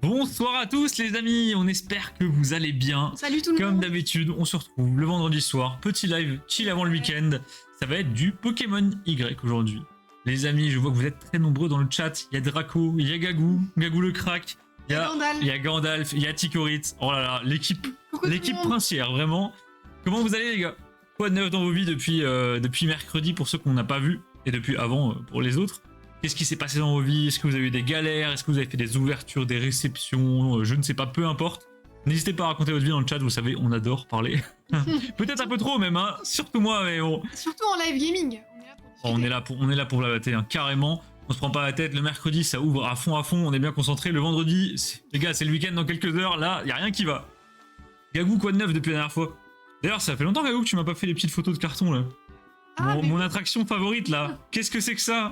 Bonsoir à tous les amis, on espère que vous allez bien. Salut tout le Comme monde. d'habitude, on se retrouve le vendredi soir, petit live chill avant le week-end. Ça va être du Pokémon Y aujourd'hui. Les amis, je vois que vous êtes très nombreux dans le chat. Il y a Draco, il y a Gagou le crack, Gandalf. il y a Gandalf, il y a Ticorit. Oh là là, l'équipe Coucou tout le monde. princière, vraiment. Comment vous allez les gars? Quoi de neuf dans vos vies depuis mercredi pour ceux qu'on n'a pas vu et depuis avant pour les autres? Qu'est-ce qui s'est passé dans vos vies? Est-ce que vous avez eu des galères? Est-ce que vous avez fait des ouvertures, des réceptions? Je ne sais pas, peu importe. N'hésitez pas à raconter votre vie dans le chat, vous savez, on adore parler. Peut-être un peu trop même, hein. Surtout moi, mais bon. Surtout en live gaming. On est là pour discuter. On est là pour blablater, hein, carrément. On se prend pas la tête. Le mercredi, ça ouvre à fond, on est bien concentré. Le vendredi, les gars, c'est le week-end dans quelques heures. Là, y a rien qui va. Gagou, quoi de neuf depuis la dernière fois? D'ailleurs, ça fait longtemps, Gagou, que tu m'as pas fait les petites photos de carton là. Mon attraction favorite là. Qu'est-ce que c'est que ça?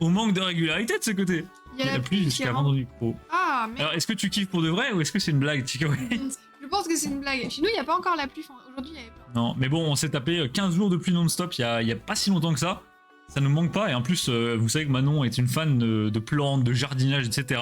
On manque de régularité de ce côté. Il y a la pluie jusqu'à vendredi pro. Ah, mais Alors, est-ce que tu kiffes pour de vrai ou est-ce que c'est une blague, Chico? je pense que c'est une blague. Chez nous, il n'y a pas encore la pluie. Enfin, aujourd'hui, il n'y avait pas. Non, mais bon, on s'est tapé 15 jours de pluie non-stop il y a pas si longtemps que ça. Ça nous manque pas. Et en plus, vous savez que Manon est une fan de plantes, de jardinage, etc.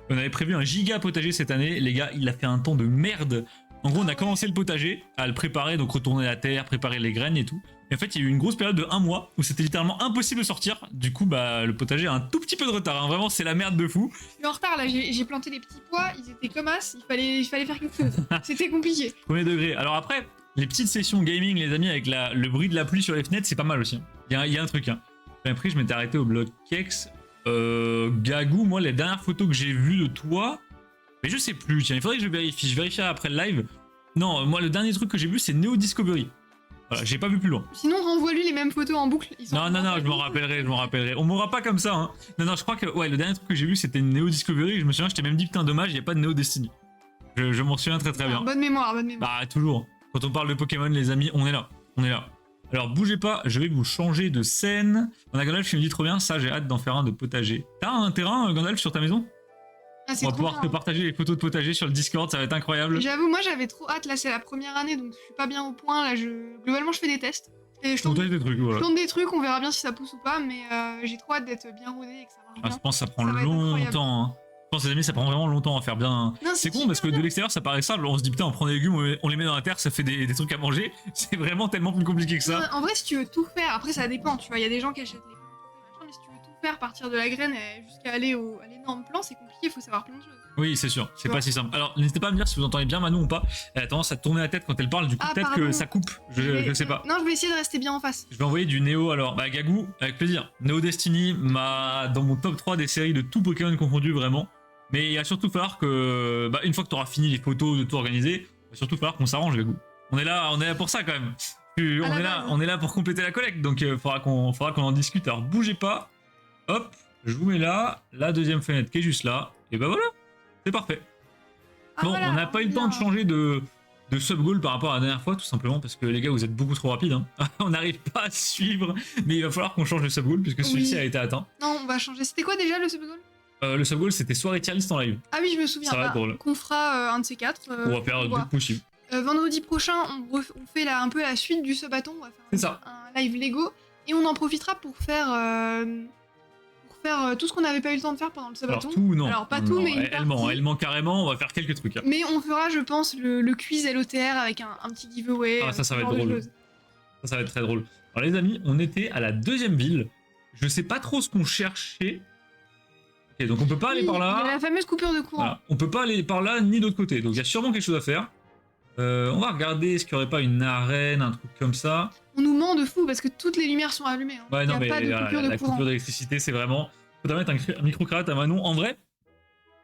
On avait prévu un giga potager cette année. Les gars, il a fait un temps de merde. En gros, on a commencé le potager, à le préparer, donc retourner la terre, préparer les graines et tout. Et en fait, il y a eu une grosse période de 1 mois où c'était littéralement impossible de sortir. Du coup, bah, le potager a un tout petit peu de retard. Hein. Vraiment, c'est la merde de fou. Je suis en retard là. J'ai planté des petits pois. Ils étaient comme as. Il fallait faire quelque chose. C'était compliqué. Premier degré. Alors après, les petites sessions gaming, les amis, avec le bruit de la pluie sur les fenêtres, c'est pas mal aussi. Hein. Il y a un truc. Hein. Après, je m'étais arrêté au bloc Kex. Gagou, moi, les dernières photos que j'ai vues de toi, mais je sais plus. Tiens, il faudrait que je vérifie. Je vérifierai après le live. Non, moi, le dernier truc que j'ai vu, c'est Neo Discovery. Voilà, j'ai pas vu plus loin. Sinon, renvoie-lui les mêmes photos en boucle. Non, je m'en rappellerai. On m'aura pas comme ça, hein. Non, je crois que, ouais, le dernier truc que j'ai vu, c'était Neo Discovery. Et je me souviens, je t'ai même dit, putain, dommage, il n'y a pas de Neo Destiny. Je m'en souviens très bien. Bonne mémoire. Bah, toujours. Quand on parle de Pokémon, les amis, on est là. Alors, bougez pas, je vais vous changer de scène. On a Gandalf qui me dit trop bien, ça, j'ai hâte d'en faire un de potager. T'as un terrain, Gandalf, sur ta maison? Ah, on va pouvoir te partager les photos de potager sur le Discord, ça va être incroyable. J'avoue, moi, j'avais trop hâte. Là, c'est la première année, donc je suis pas bien au point. Là, globalement, je fais des tests. Et je tente des trucs, voilà. Je tente des trucs, on verra bien si ça pousse ou pas, mais j'ai trop hâte d'être bien rodé et que ça marche bien. Je pense que ça prend Ça va être longtemps. Hein. Je pense, les amis, ça prend vraiment longtemps à faire bien. C'est con parce que de l'extérieur, ça paraît simple. On se dit, putain, on prend des légumes, on les met dans la terre, ça fait des trucs à manger. C'est vraiment tellement plus compliqué que ça. En vrai, si tu veux tout faire, après, ça dépend, tu vois. Il y a des gens qui achètent les plantes, mais si tu veux tout faire, partir de la graine jusqu'à aller à l'énorme plan, c'est compliqué, il faut savoir plein de choses. Oui, c'est sûr, c'est pas si simple. Alors, n'hésitez pas à me dire si vous entendez bien Manon ou pas. Elle a tendance à tourner la tête quand elle parle, du coup, peut-être que ça coupe. Je sais pas. Non, je vais essayer de rester bien en face. Je vais envoyer du Néo alors. Bah, Gagou, avec plaisir. Néo Destiny, dans mon top 3 des séries de tout Pokémon confondu, vraiment. Mais il va surtout falloir que, bah, une fois que tu auras fini les photos, de tout organiser, il va surtout falloir qu'on s'arrange, Gagou. On est là pour ça quand même. On est là pour compléter la collecte, donc faudra qu'on en discute. Alors, bougez pas. Hop, je vous mets là, la deuxième fenêtre qui est juste là. Et bah voilà, c'est parfait. Bon, voilà, on n'a pas eu le temps de changer de sub-goal par rapport à la dernière fois, tout simplement parce que les gars, vous êtes beaucoup trop rapides. Hein. On n'arrive pas à suivre, mais il va falloir qu'on change le sub-goal puisque celui-ci a été atteint. Non, on va changer. C'était quoi déjà le sub-goal? Le sub-goal, c'était soirée tier list en live. Ah oui, je me souviens. Ça va être drôle. Qu'on fera un de ces quatre. On va faire deux possibles. Vendredi prochain, on fait un peu la suite du subathon. On va faire un live Lego et on en profitera pour faire tout ce qu'on n'avait pas eu le temps de faire pendant le sabaton. Alors tout, non. Alors pas tout, mais elle ment carrément, on va faire quelques trucs. Hein. Mais on fera, je pense, le quiz LOTR avec un petit giveaway. Ah, ça va être drôle. Ça va être très drôle. Alors les amis, on était à la deuxième ville. Je sais pas trop ce qu'on cherchait. Ok, donc on peut pas aller par là. Il y a la fameuse coupure de courant. Voilà. On peut pas aller par là ni d'autre côté. Donc il y a sûrement quelque chose à faire. On va regarder est-ce qu'il y aurait pas une arène, un truc comme ça. On nous ment de fou parce que toutes les lumières sont allumées. Hein. Ouais, non, il y a pas de coupure de la courant. coupure d'électricité, c'est vraiment. Faudrait mettre un micro-cravate à Manon. En vrai,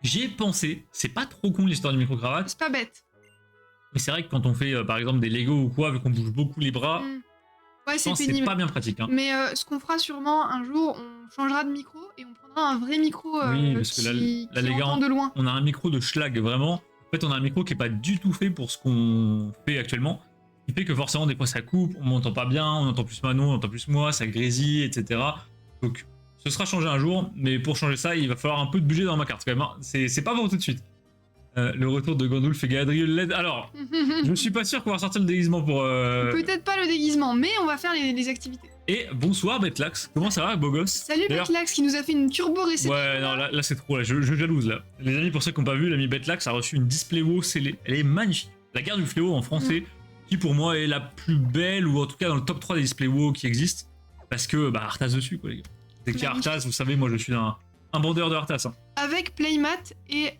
j'y ai pensé. C'est pas trop con l'histoire du micro-cravate. C'est pas bête. Mais c'est vrai que quand on fait par exemple des Lego ou quoi, vu qu'on bouge beaucoup les bras, ouais, c'est pas bien pratique. Hein. Mais ce qu'on fera sûrement un jour, on changera de micro et on prendra un vrai micro oui, parce que là, les gars, de loin. On a un micro de schlag vraiment. En fait, on a un micro qui est pas du tout fait pour ce qu'on fait actuellement. Ce qui fait que forcément, des fois, ça coupe, on m'entend pas bien, on entend plus Manon, on entend plus moi, ça grésille, etc. Donc, ce sera changé un jour, mais pour changer ça, il va falloir un peu de budget dans ma carte quand même. Hein. C'est pas pour tout de suite. Le retour de Gandalf et Galadriel LED. Alors, je suis pas sûr qu'on va sortir le déguisement pour... Peut-être pas le déguisement, mais on va faire les activités. Et bonsoir Betlax, comment ça va beau gosse? Salut D'ailleurs- Betlax qui nous a fait une turbo réception. Ouais, non, là c'est trop, là, je jalouse là. Les amis, pour ceux qui n'ont pas vu, l'ami Betlax a reçu une Display WoW scellée. Elle est magnifique. La guerre du fléau en français, qui pour moi est la plus belle, ou en tout cas dans le top 3 des Display WoW qui existent. Parce que, bah, Arthas dessus, quoi, les gars. Dès qu'il y a Arthas, vous savez, moi je suis un bandeur de Arthas. Hein. Avec Playmat et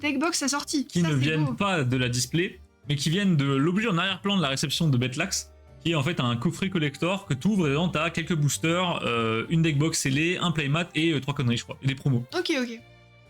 Deckbox à sortie. Qui ne viennent pas de la Display, mais qui viennent de l'objet en arrière-plan de la réception de Betlax, qui est en fait un coffret collector que tu ouvres et dedans t'as quelques boosters, une deckbox scellée, un playmat et 3 conneries je crois, et des promos. Ok.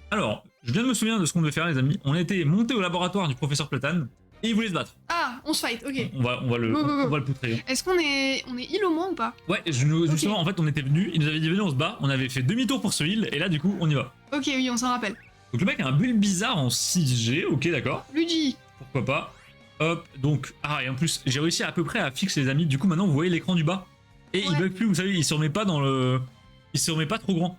Alors, je viens de me souvenir de ce qu'on devait faire les amis, on était monté au laboratoire du professeur Platane, et il voulait se battre. Ah, on se fight, ok. On va le poutrer. Est-ce qu'on est heal au moins ou pas? Ouais, justement en fait on était venus, il nous avait dit venez on se bat, on avait fait demi-tour pour ce heal, et là du coup on y va. Ok, oui, on s'en rappelle. Donc le mec a un build bizarre en 6G, ok d'accord, Luigi. pourquoi pas. Hop, donc, et en plus, j'ai réussi à peu près à fixer les amis. Du coup, maintenant, vous voyez l'écran du bas. Et il bug plus, vous savez, il se remet pas dans le. Il se remet pas trop grand.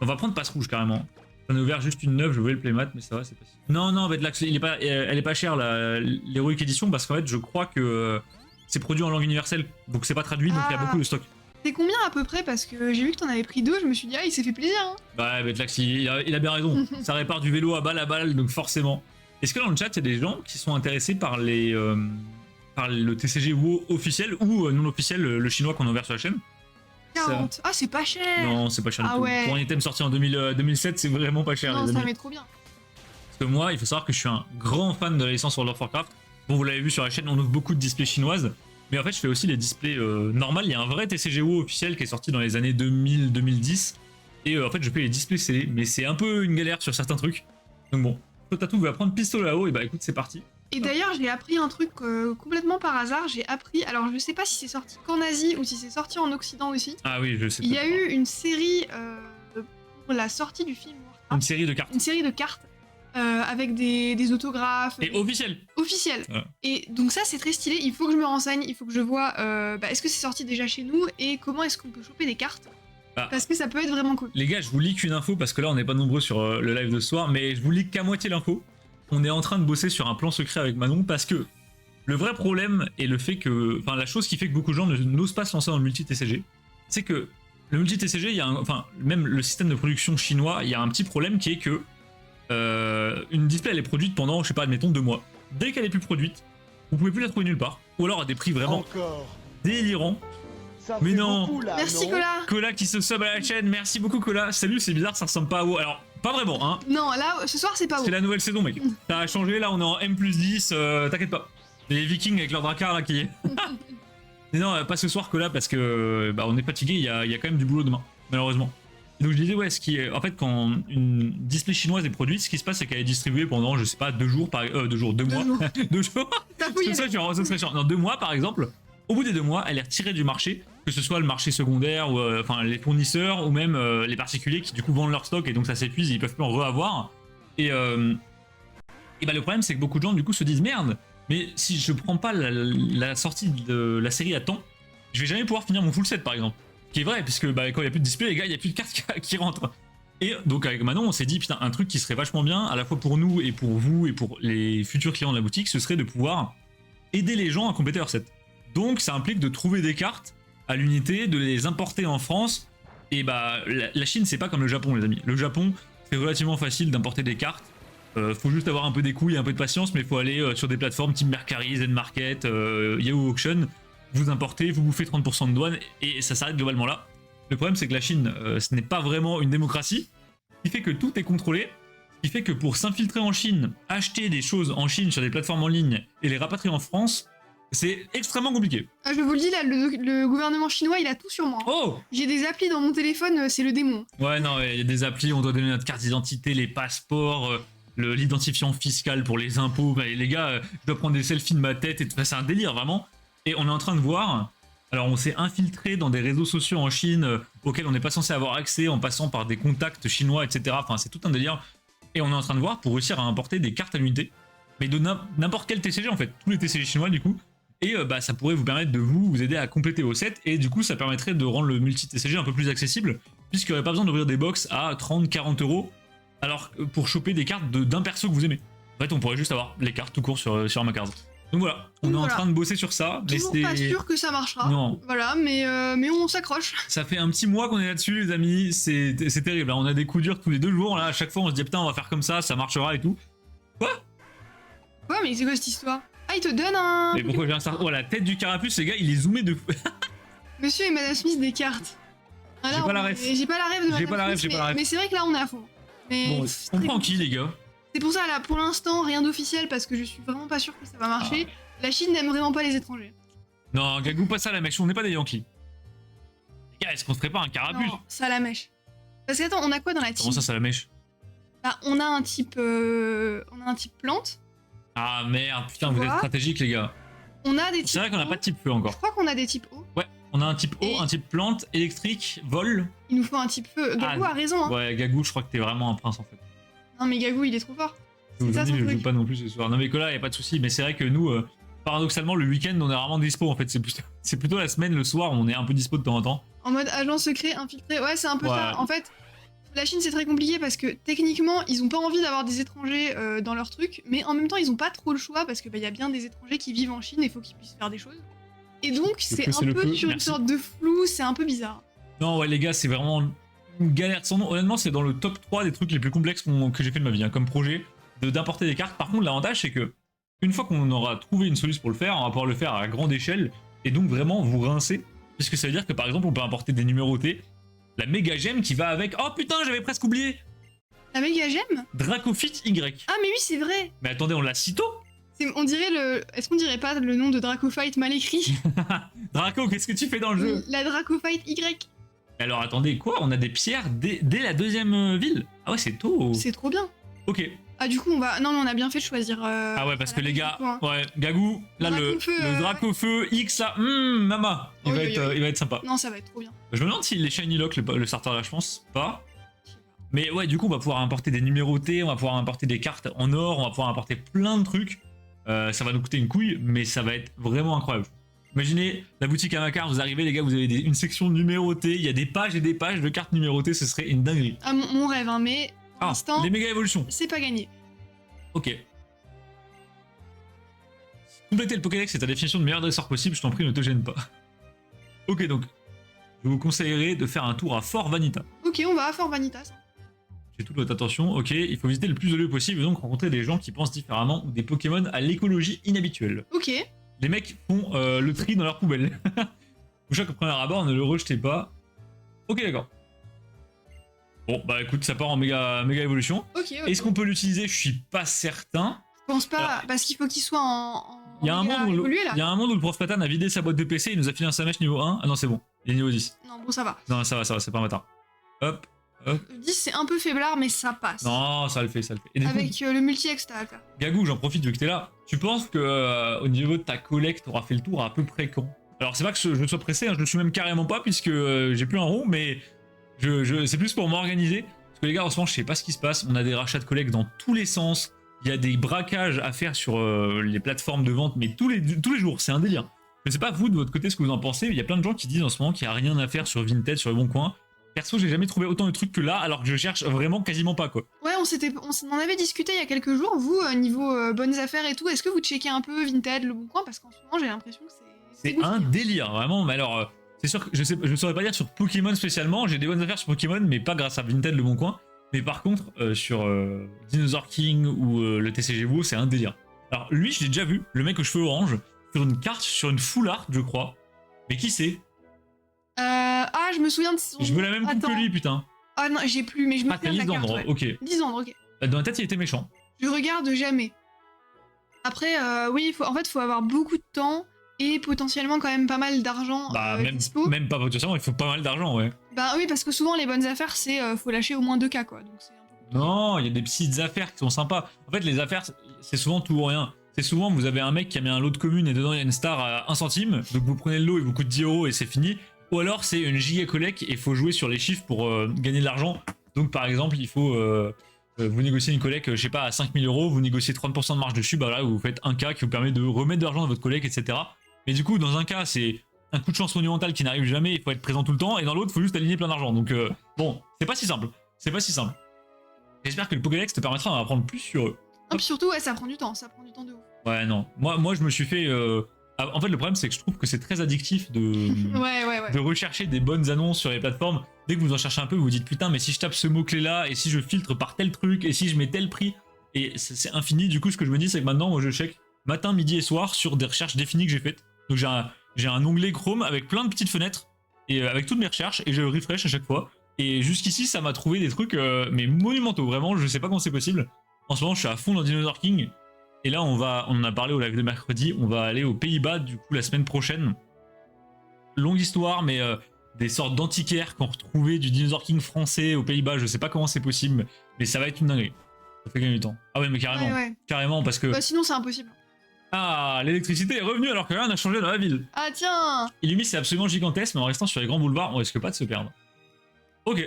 On va prendre passe rouge carrément. On a ouvert juste une neuve, je voyais le playmat, mais ça va, c'est pas si. Non, en fait, là, elle est pas chère, l'Heroic Edition, parce qu'en fait, je crois que c'est produit en langue universelle. Donc, c'est pas traduit, donc il y a beaucoup de stock. C'est combien à peu près? Parce que j'ai vu que t'en avais pris 2, je me suis dit, ah, il s'est fait plaisir. Hein. Bah, Betlax, il a bien raison. Ça répare du vélo à balle, donc forcément. Est-ce que dans le chat, il y a des gens qui sont intéressés par par le TCG WoW officiel ou non officiel, le chinois qu'on a ouvert sur la chaîne? 40. Ça... Ah, c'est pas cher. Non, c'est pas cher du Ah tout. ouais. Pour un item sorti en 2007, c'est vraiment pas cher, Non, les ça amis. met trop bien. Parce que moi, il faut savoir que je suis un grand fan de la licence World of Warcraft. Bon, vous l'avez vu sur la chaîne, on ouvre beaucoup de displays chinoises. Mais en fait, je fais aussi les displays normales. Il y a un vrai TCG WoW officiel qui est sorti dans les années 2000-2010. Et en fait, je fais les displays scellés. Mais c'est un peu une galère sur certains trucs. Donc bon. Totatou va prendre pistolet là-haut, et bah écoute, c'est parti. Et d'ailleurs, j'ai appris un truc complètement par hasard. J'ai appris, alors je sais pas si c'est sorti qu'en Asie ou si c'est sorti en Occident aussi. Ah oui, je sais. Il y a eu une série pour la sortie du film Warcraft. Une série de cartes. Une série de cartes avec des autographes. Et officiel. Officiel. Ouais. Et donc ça, c'est très stylé. Il faut que je me renseigne. Il faut que je vois est-ce que c'est sorti déjà chez nous et comment est-ce qu'on peut choper des cartes. Parce que ça peut être vraiment cool. Les gars, je vous leak une info parce que là on n'est pas nombreux sur le live de ce soir, mais je vous leak qu'à moitié l'info. On est en train de bosser sur un plan secret avec Manon parce que le vrai problème est le fait que, enfin la chose qui fait que beaucoup de gens n'osent pas se lancer dans le multi-TCG, c'est que le multi-TCG, il y a même le système de production chinois, il y a un petit problème qui est que une display elle est produite pendant, je sais pas, admettons 2 mois. Dès qu'elle est plus produite, vous pouvez plus la trouver nulle part, ou alors à des prix vraiment délirants. Mais non beaucoup, là, Merci non Cola. Cola qui se sub à la chaîne, merci beaucoup Cola. Salut, c'est bizarre, ça ressemble pas à WoW. Alors, pas vraiment, hein. Non, là, ce soir, c'est pas C'est vous. la nouvelle saison, mec. Ça a changé, là, on est en M+10, t'inquiète pas. Les Vikings avec leur Drakkar, là, qui est... Mais non, pas ce soir Cola, parce que on est fatigué, il y a quand même du boulot demain, malheureusement. Et donc je disais, ouais, en fait, quand une display chinoise est produite, ce qui se passe, c'est qu'elle est distribuée pendant, je sais pas, 2 jours, 2 jours, 2 mois. 2 jours. T'as fouillé. Ça serait chiant. Dans 2 mois, par exemple, au bout des 2 mois, elle est retirée du marché, que ce soit le marché secondaire, ou les fournisseurs, ou même les particuliers qui du coup vendent leur stock, et donc ça s'épuise, ils peuvent plus en re-avoir. Et le problème, c'est que beaucoup de gens du coup se disent merde, mais si je prends pas la sortie de la série à temps, je vais jamais pouvoir finir mon full set par exemple. Ce qui est vrai, puisque quand il n'y a plus de display, les gars, il n'y a plus de cartes qui rentrent. Et donc avec Manon, on s'est dit, putain, un truc qui serait vachement bien, à la fois pour nous et pour vous et pour les futurs clients de la boutique, ce serait de pouvoir aider les gens à compléter leur set. Donc ça implique de trouver des cartes à l'unité, de les importer en France. Et la Chine, c'est pas comme le Japon, les amis. Le Japon, c'est relativement facile d'importer des cartes. Faut juste avoir un peu des couilles et un peu de patience, mais il faut aller sur des plateformes type Mercari, Zen-Market, Yahoo Auction. Vous importez, vous bouffez 30% de douane et ça s'arrête globalement là. Le problème, c'est que la Chine, ce n'est pas vraiment une démocratie, ce qui fait que tout est contrôlé, ce qui fait que pour s'infiltrer en Chine, acheter des choses en Chine sur des plateformes en ligne et les rapatrier en France, c'est extrêmement compliqué. Ah, je vous le dis, là, le gouvernement chinois, il a tout sur moi. Oh! J'ai des applis dans mon téléphone, c'est le démon. Ouais, non, il y a des applis, on doit donner notre carte d'identité, les passeports, l'identifiant fiscal pour les impôts. Les gars, je dois prendre des selfies de ma tête et tout. C'est un délire, vraiment. Et on est en train de voir... Alors, on s'est infiltré dans des réseaux sociaux en Chine auxquels on n'est pas censé avoir accès en passant par des contacts chinois, etc. Enfin, c'est tout un délire. Et on est en train de voir pour réussir à importer des cartes à l'unité, mais de n'importe quel TCG, en fait. Tous les TCG chinois, du coup. Et ça pourrait vous permettre de vous aider à compléter vos sets. Et du coup, ça permettrait de rendre le multi-TCG un peu plus accessible, puisqu'il n'y aurait pas besoin d'ouvrir des box à 30-40 euros, alors pour choper des cartes d'un perso que vous aimez. En fait, on pourrait juste avoir les cartes tout court sur ma carte. Donc voilà, on est en train de bosser sur ça. Mais toujours pas sûr que ça marchera. Non. Voilà, mais on s'accroche. Ça fait un petit mois qu'on est là-dessus, les amis. C'est terrible. Hein. On a des coups durs tous les 2 jours. Là, à chaque fois, on se dit putain, on va faire comme ça marchera et tout. Quoi? Ouais, mais c'est quoi cette histoire? Ah, il te donne un. Mais pourquoi j'ai un Oh, la tête du carapuce, les gars, il est zoomé de fou. Monsieur et Madame Smith des cartes. Ah, J'ai pas la ref. J'ai pas la ref de Madame J'ai pas la ref, Smith, j'ai pas la ref. Mais c'est vrai que là, on est à fond. Mais Bon, on prend qui, les gars? c'est pour ça, là, pour l'instant, rien d'officiel parce que je suis vraiment pas sûr que ça va marcher. La Chine n'aime vraiment pas les étrangers. Non, Gagou, pas ça la mèche, on n'est pas des Yankees. Les gars, est-ce qu'on se ferait pas un carapuce? Non, ça à la mèche. Parce que attends, on a quoi dans la team? Comment ça la mèche? Bah, on a un type plante. Ah merde, putain, Tu vous êtes vois stratégique, les gars. On a des types. C'est vrai qu'on a eau. pas de type feu Je encore. crois qu'on a des types eau. Ouais, on a un type eau, Et- un type plante, électrique, vol. Il nous faut un type feu. Gagou a raison, hein. Ouais, Gagou, je crois que t'es vraiment un prince en fait. Non, mais Gagou, il est trop fort. Je vous C'est ça, dis, son je joue truc. pas non plus ce soir. Non, mais que là, y a pas de souci. Mais c'est vrai que nous, paradoxalement, le week-end, on est rarement dispo en fait. C'est plutôt la semaine, le soir, on est un peu dispo de temps en temps. En mode agent secret infiltré. Ouais, c'est un peu Ouais. ça. En fait, la Chine, c'est très compliqué parce que techniquement, ils ont pas envie d'avoir des étrangers dans leur truc, mais en même temps, ils ont pas trop le choix parce que y a bien des étrangers qui vivent en Chine et il faut qu'ils puissent faire des choses. Et donc, c'est feu, un c'est le peu feu. sur une Merci. sorte de flou, c'est un peu bizarre. Non, ouais, les gars, c'est vraiment une galère sans nom. Honnêtement, c'est dans le top 3 des trucs les plus complexes que j'ai fait de ma vie, hein, comme projet, d'importer des cartes. Par contre, l'avantage, c'est que une fois qu'on aura trouvé une solution pour le faire, on va pouvoir le faire à grande échelle et donc vraiment vous rincer. Puisque ça veut dire que par exemple, on peut importer des numérotés, la méga gemme qui va avec. Oh putain, j'avais presque oublié! La méga gemme? Dracophyte Y. Ah, mais oui, c'est vrai. Mais attendez, on l'a sitôt? On dirait le. Est-ce qu'on dirait pas le nom de Dracophyte mal écrit? Draco, qu'est-ce que tu fais dans le jeu? La Dracophyte Y. Alors attendez, quoi? On a des pierres dès la deuxième ville? Ah ouais, c'est tôt. C'est trop bien. Ok. Ah, du coup, on va. Non, mais on a bien fait de choisir. Ah ouais, parce à que la les base, gars, du coup, hein. ouais, Gagou, là Dracofeu, le Dracofeu X là, mama, il va être sympa. Non, ça va être trop bien. Je me demande s'il est Shiny Lock le starter là, je pense pas. Mais ouais, du coup, on va pouvoir importer des numérotés, on va pouvoir importer des cartes en or, on va pouvoir importer plein de trucs. Ça va nous coûter une couille, mais ça va être vraiment incroyable. Imaginez la boutique à Macar, vous arrivez les gars, vous avez une section numérotée, il y a des pages et des pages de cartes numérotées, ce serait une dinguerie. Ah, mon rêve, hein, mais pour l'instant, les méga évolutions. c'est pas gagné. Ok. Compléter le Pokédex, c'est ta définition de meilleur dresseur possible, je t'en prie, ne te gêne pas. Ok, donc, je vous conseillerais de faire un tour à Fort Vanita. Ok, on va à Fort Vanitas. J'ai toute votre attention, ok, il faut visiter le plus de lieux possible et donc rencontrer des gens qui pensent différemment ou des Pokémon à l'écologie inhabituelle. Ok. Les mecs font le tri dans leur poubelle. Chaque premier abord, ne le rejetez pas. Ok, d'accord. Bon, bah écoute, ça part en méga évolution. Ok. Est-ce qu'on peut l'utiliser? Je suis pas certain. Je pense pas, Alors, parce qu'il faut qu'il soit en. Il y a un méga monde où évolué, là. il y a un monde où le prof Patan a vidé sa boîte de PC, il nous a filé un Samesh niveau 1. Ah non, c'est bon, il est niveau 10. Non, bon, ça va. Non, ça va, c'est pas un bâtard. Hop. 10, c'est un peu faiblard, mais ça passe. Non, ça le fait. Et du coup, Avec le multi-ex, t'as à faire. Gagou, j'en profite vu que t'es là. Tu penses que au niveau de ta collecte, t'auras fait le tour à peu près quand? Alors, c'est pas que je sois pressé, hein, je le suis même carrément pas puisque j'ai plus un rond, mais c'est plus pour m'organiser. Parce que les gars, en ce moment, je sais pas ce qui se passe. On a des rachats de collecte dans tous les sens. Il y a des braquages à faire sur les plateformes de vente, mais tous les jours, c'est un délire. Je sais pas vous de votre côté ce que vous en pensez. Il y a plein de gens qui disent en ce moment qu'il y a rien à faire sur Vinted, sur le bon coin. Perso, j'ai jamais trouvé autant de trucs que là, alors que je cherche vraiment quasiment pas quoi. Ouais, on en avait discuté il y a quelques jours. Vous, niveau bonnes affaires et tout, est-ce que vous checkez un peu Vinted, le bon coin? Parce qu'en ce moment, j'ai l'impression que C'est goofy, un hein. délire, vraiment. Mais alors, c'est sûr que je saurais pas dire sur Pokémon spécialement. J'ai des bonnes affaires sur Pokémon, mais pas grâce à Vinted, le bon coin. Mais par contre, sur Dinosaur King ou le TCG WoW, c'est un délire. Alors lui, je l'ai déjà vu, le mec aux cheveux orange, sur une carte, sur une full art, je crois. Mais qui c'est? Ah, je me souviens de son. Je veux la même coupe Attends. que lui, putain. Ah non, j'ai plus, mais je me Ah, t'as souviens de la carte. Lisandre, Ouais. ok. Lisandre, ok. Dans la tête, il était méchant. Je regarde jamais. Après, oui, faut avoir beaucoup de temps et potentiellement quand même pas mal d'argent Bah, dispo. même pas potentiellement, il faut pas mal d'argent, ouais. Bah oui, parce que souvent les bonnes affaires, c'est faut lâcher au moins 2K quoi. Donc c'est un peu... Non, il y a des petites affaires qui sont sympas. En fait, les affaires, c'est souvent tout ou rien. C'est souvent, vous avez un mec qui a mis un lot de commune et dedans il y a une star à 1 centime, donc vous prenez le lot, il vous coûte 10 € et c'est fini. Ou alors c'est une giga collecte et il faut jouer sur les chiffres pour gagner de l'argent. Donc par exemple, il faut vous négocier une collecte, je sais pas, à 5000 €, vous négociez 30% de marge dessus, bah là vous faites un cas qui vous permet de remettre de l'argent dans votre collecte, etc. Mais du coup, dans un cas, c'est un coup de chance monumental qui n'arrive jamais, il faut être présent tout le temps, et dans l'autre, il faut juste aligner plein d'argent. Donc bon, c'est pas si simple. C'est pas si simple. J'espère que le Pokédex te permettra d'en apprendre plus sur eux. Et puis surtout, ouais, ça prend du temps de ouf. Ouais, non. Moi, je me suis fait. En fait, le problème, c'est que je trouve que c'est très addictif de, Ouais. de rechercher des bonnes annonces sur les plateformes. Dès que vous en cherchez un peu, vous vous dites putain, mais si je tape ce mot-clé-là, et si je filtre par tel truc, et si je mets tel prix, et c'est infini. Du coup, ce que je me dis, c'est que maintenant, moi, je check matin, midi et soir sur des recherches définies que j'ai faites. Donc, j'ai un onglet Chrome avec plein de petites fenêtres, et avec toutes mes recherches, et je refresh à chaque fois. Et jusqu'ici, ça m'a trouvé des trucs, mais monumentaux. Vraiment, je sais pas comment c'est possible. En ce moment, je suis à fond dans Dinosaur King. Et là, on en a parlé au live de mercredi, on va aller aux Pays-Bas, du coup, la semaine prochaine. Longue histoire, mais des sortes d'antiquaires qu'on retrouvait du Dinosaur King français aux Pays-Bas. Je sais pas comment c'est possible, mais ça va être une dinguerie. Ça fait gagner du temps. Ah ouais, mais carrément. Ouais. Carrément, parce que... Bah, sinon, c'est impossible. Ah, l'électricité est revenue alors que rien n'a changé dans la ville. Ah, tiens. Illumi, c'est absolument gigantesque, mais en restant sur les grands boulevards, on risque pas de se perdre. Ok,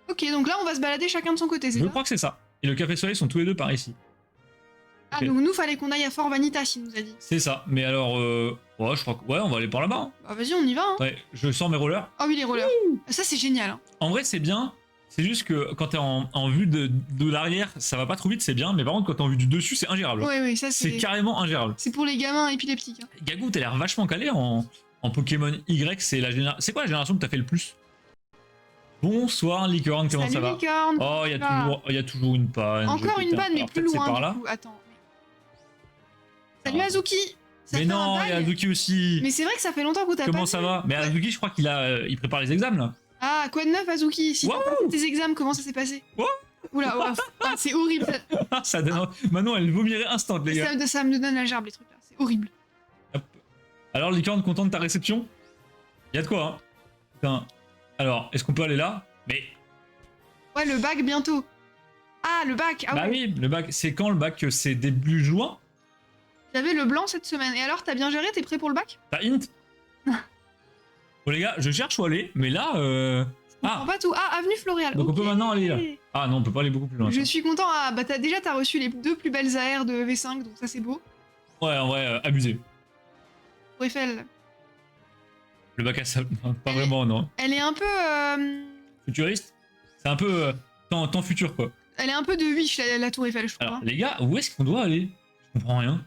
Ok, donc là, on va se balader chacun de son côté, c'est je ça? crois que c'est ça. Et le Café Soleil sont tous les deux par ici. Ah, Ok. donc nous, fallait qu'on aille à Fort Vanitas, il nous a dit. C'est ça. Mais alors, ouais, je crois que... Ouais, on va aller par là-bas. Hein. Bah, vas-y, on y va, hein. Ouais, je sors mes rollers. Ah oui, les rollers. Ça, c'est génial, hein. En vrai, c'est bien. C'est juste que quand t'es en vue de l'arrière, ça va pas trop vite, c'est bien. Mais par contre, quand t'es en vue du dessus, c'est ingérable. Ouais, ça, C'est carrément ingérable. c'est pour les gamins épileptiques, hein. Gagou, t'as l'air vachement calé en Pokémon Y. C'est quoi la génération que t'as fait le plus? Bonsoir, Licorne, comment Salut, ça va? licorne. Oh, il y a toujours une panne. Encore une panne, mais Alors, plus peut-être c'est loin, par là. du coup. Attends. Salut, Alors. Azuki. Ça Mais fait un non, il y a bail. Azuki aussi. Mais c'est vrai que ça fait longtemps qu'on t'a pas Comment vu. ça va? Mais Azuki, je crois il prépare les examens là. Ah, quoi de neuf, Azuki? Si t'as Wouh. pas fait tes examens, comment ça s'est passé? Wouh. Oula, ah, c'est horrible. Ça donne... Maintenant, elle vomirait instant, les gars. Ça me donne la gerbe, les trucs là. C'est horrible. Hop. Alors, Licorne, content de ta réception? Il y a de quoi, hein? Putain. Alors, est-ce qu'on peut aller là? Mais. Ouais, le bac bientôt. Ah, le bac. Ah Bah ouais. oui, le bac, c'est quand le bac? C'est début juin? J'avais le blanc cette semaine. Et alors, t'as bien géré? T'es prêt pour le bac? T'as int? Bon, les gars, je cherche où aller, mais là. Ah. Pas tout. Ah, avenue Floréal. Donc on Ok. peut maintenant aller là. Ah non, on peut pas aller beaucoup plus loin. Je ça. suis content. Ah, bah t'as reçu les deux plus belles AR de V5, donc ça c'est beau. Ouais, en vrai, abusé. Tour Eiffel. Le bac à sable, non, pas vraiment, non. Elle est un peu. Futuriste? C'est un peu temps futur, quoi. Elle est un peu de Wish, la Tour Eiffel, je trouve. Alors, Hein. les gars, où est-ce qu'on doit aller? Je comprends rien.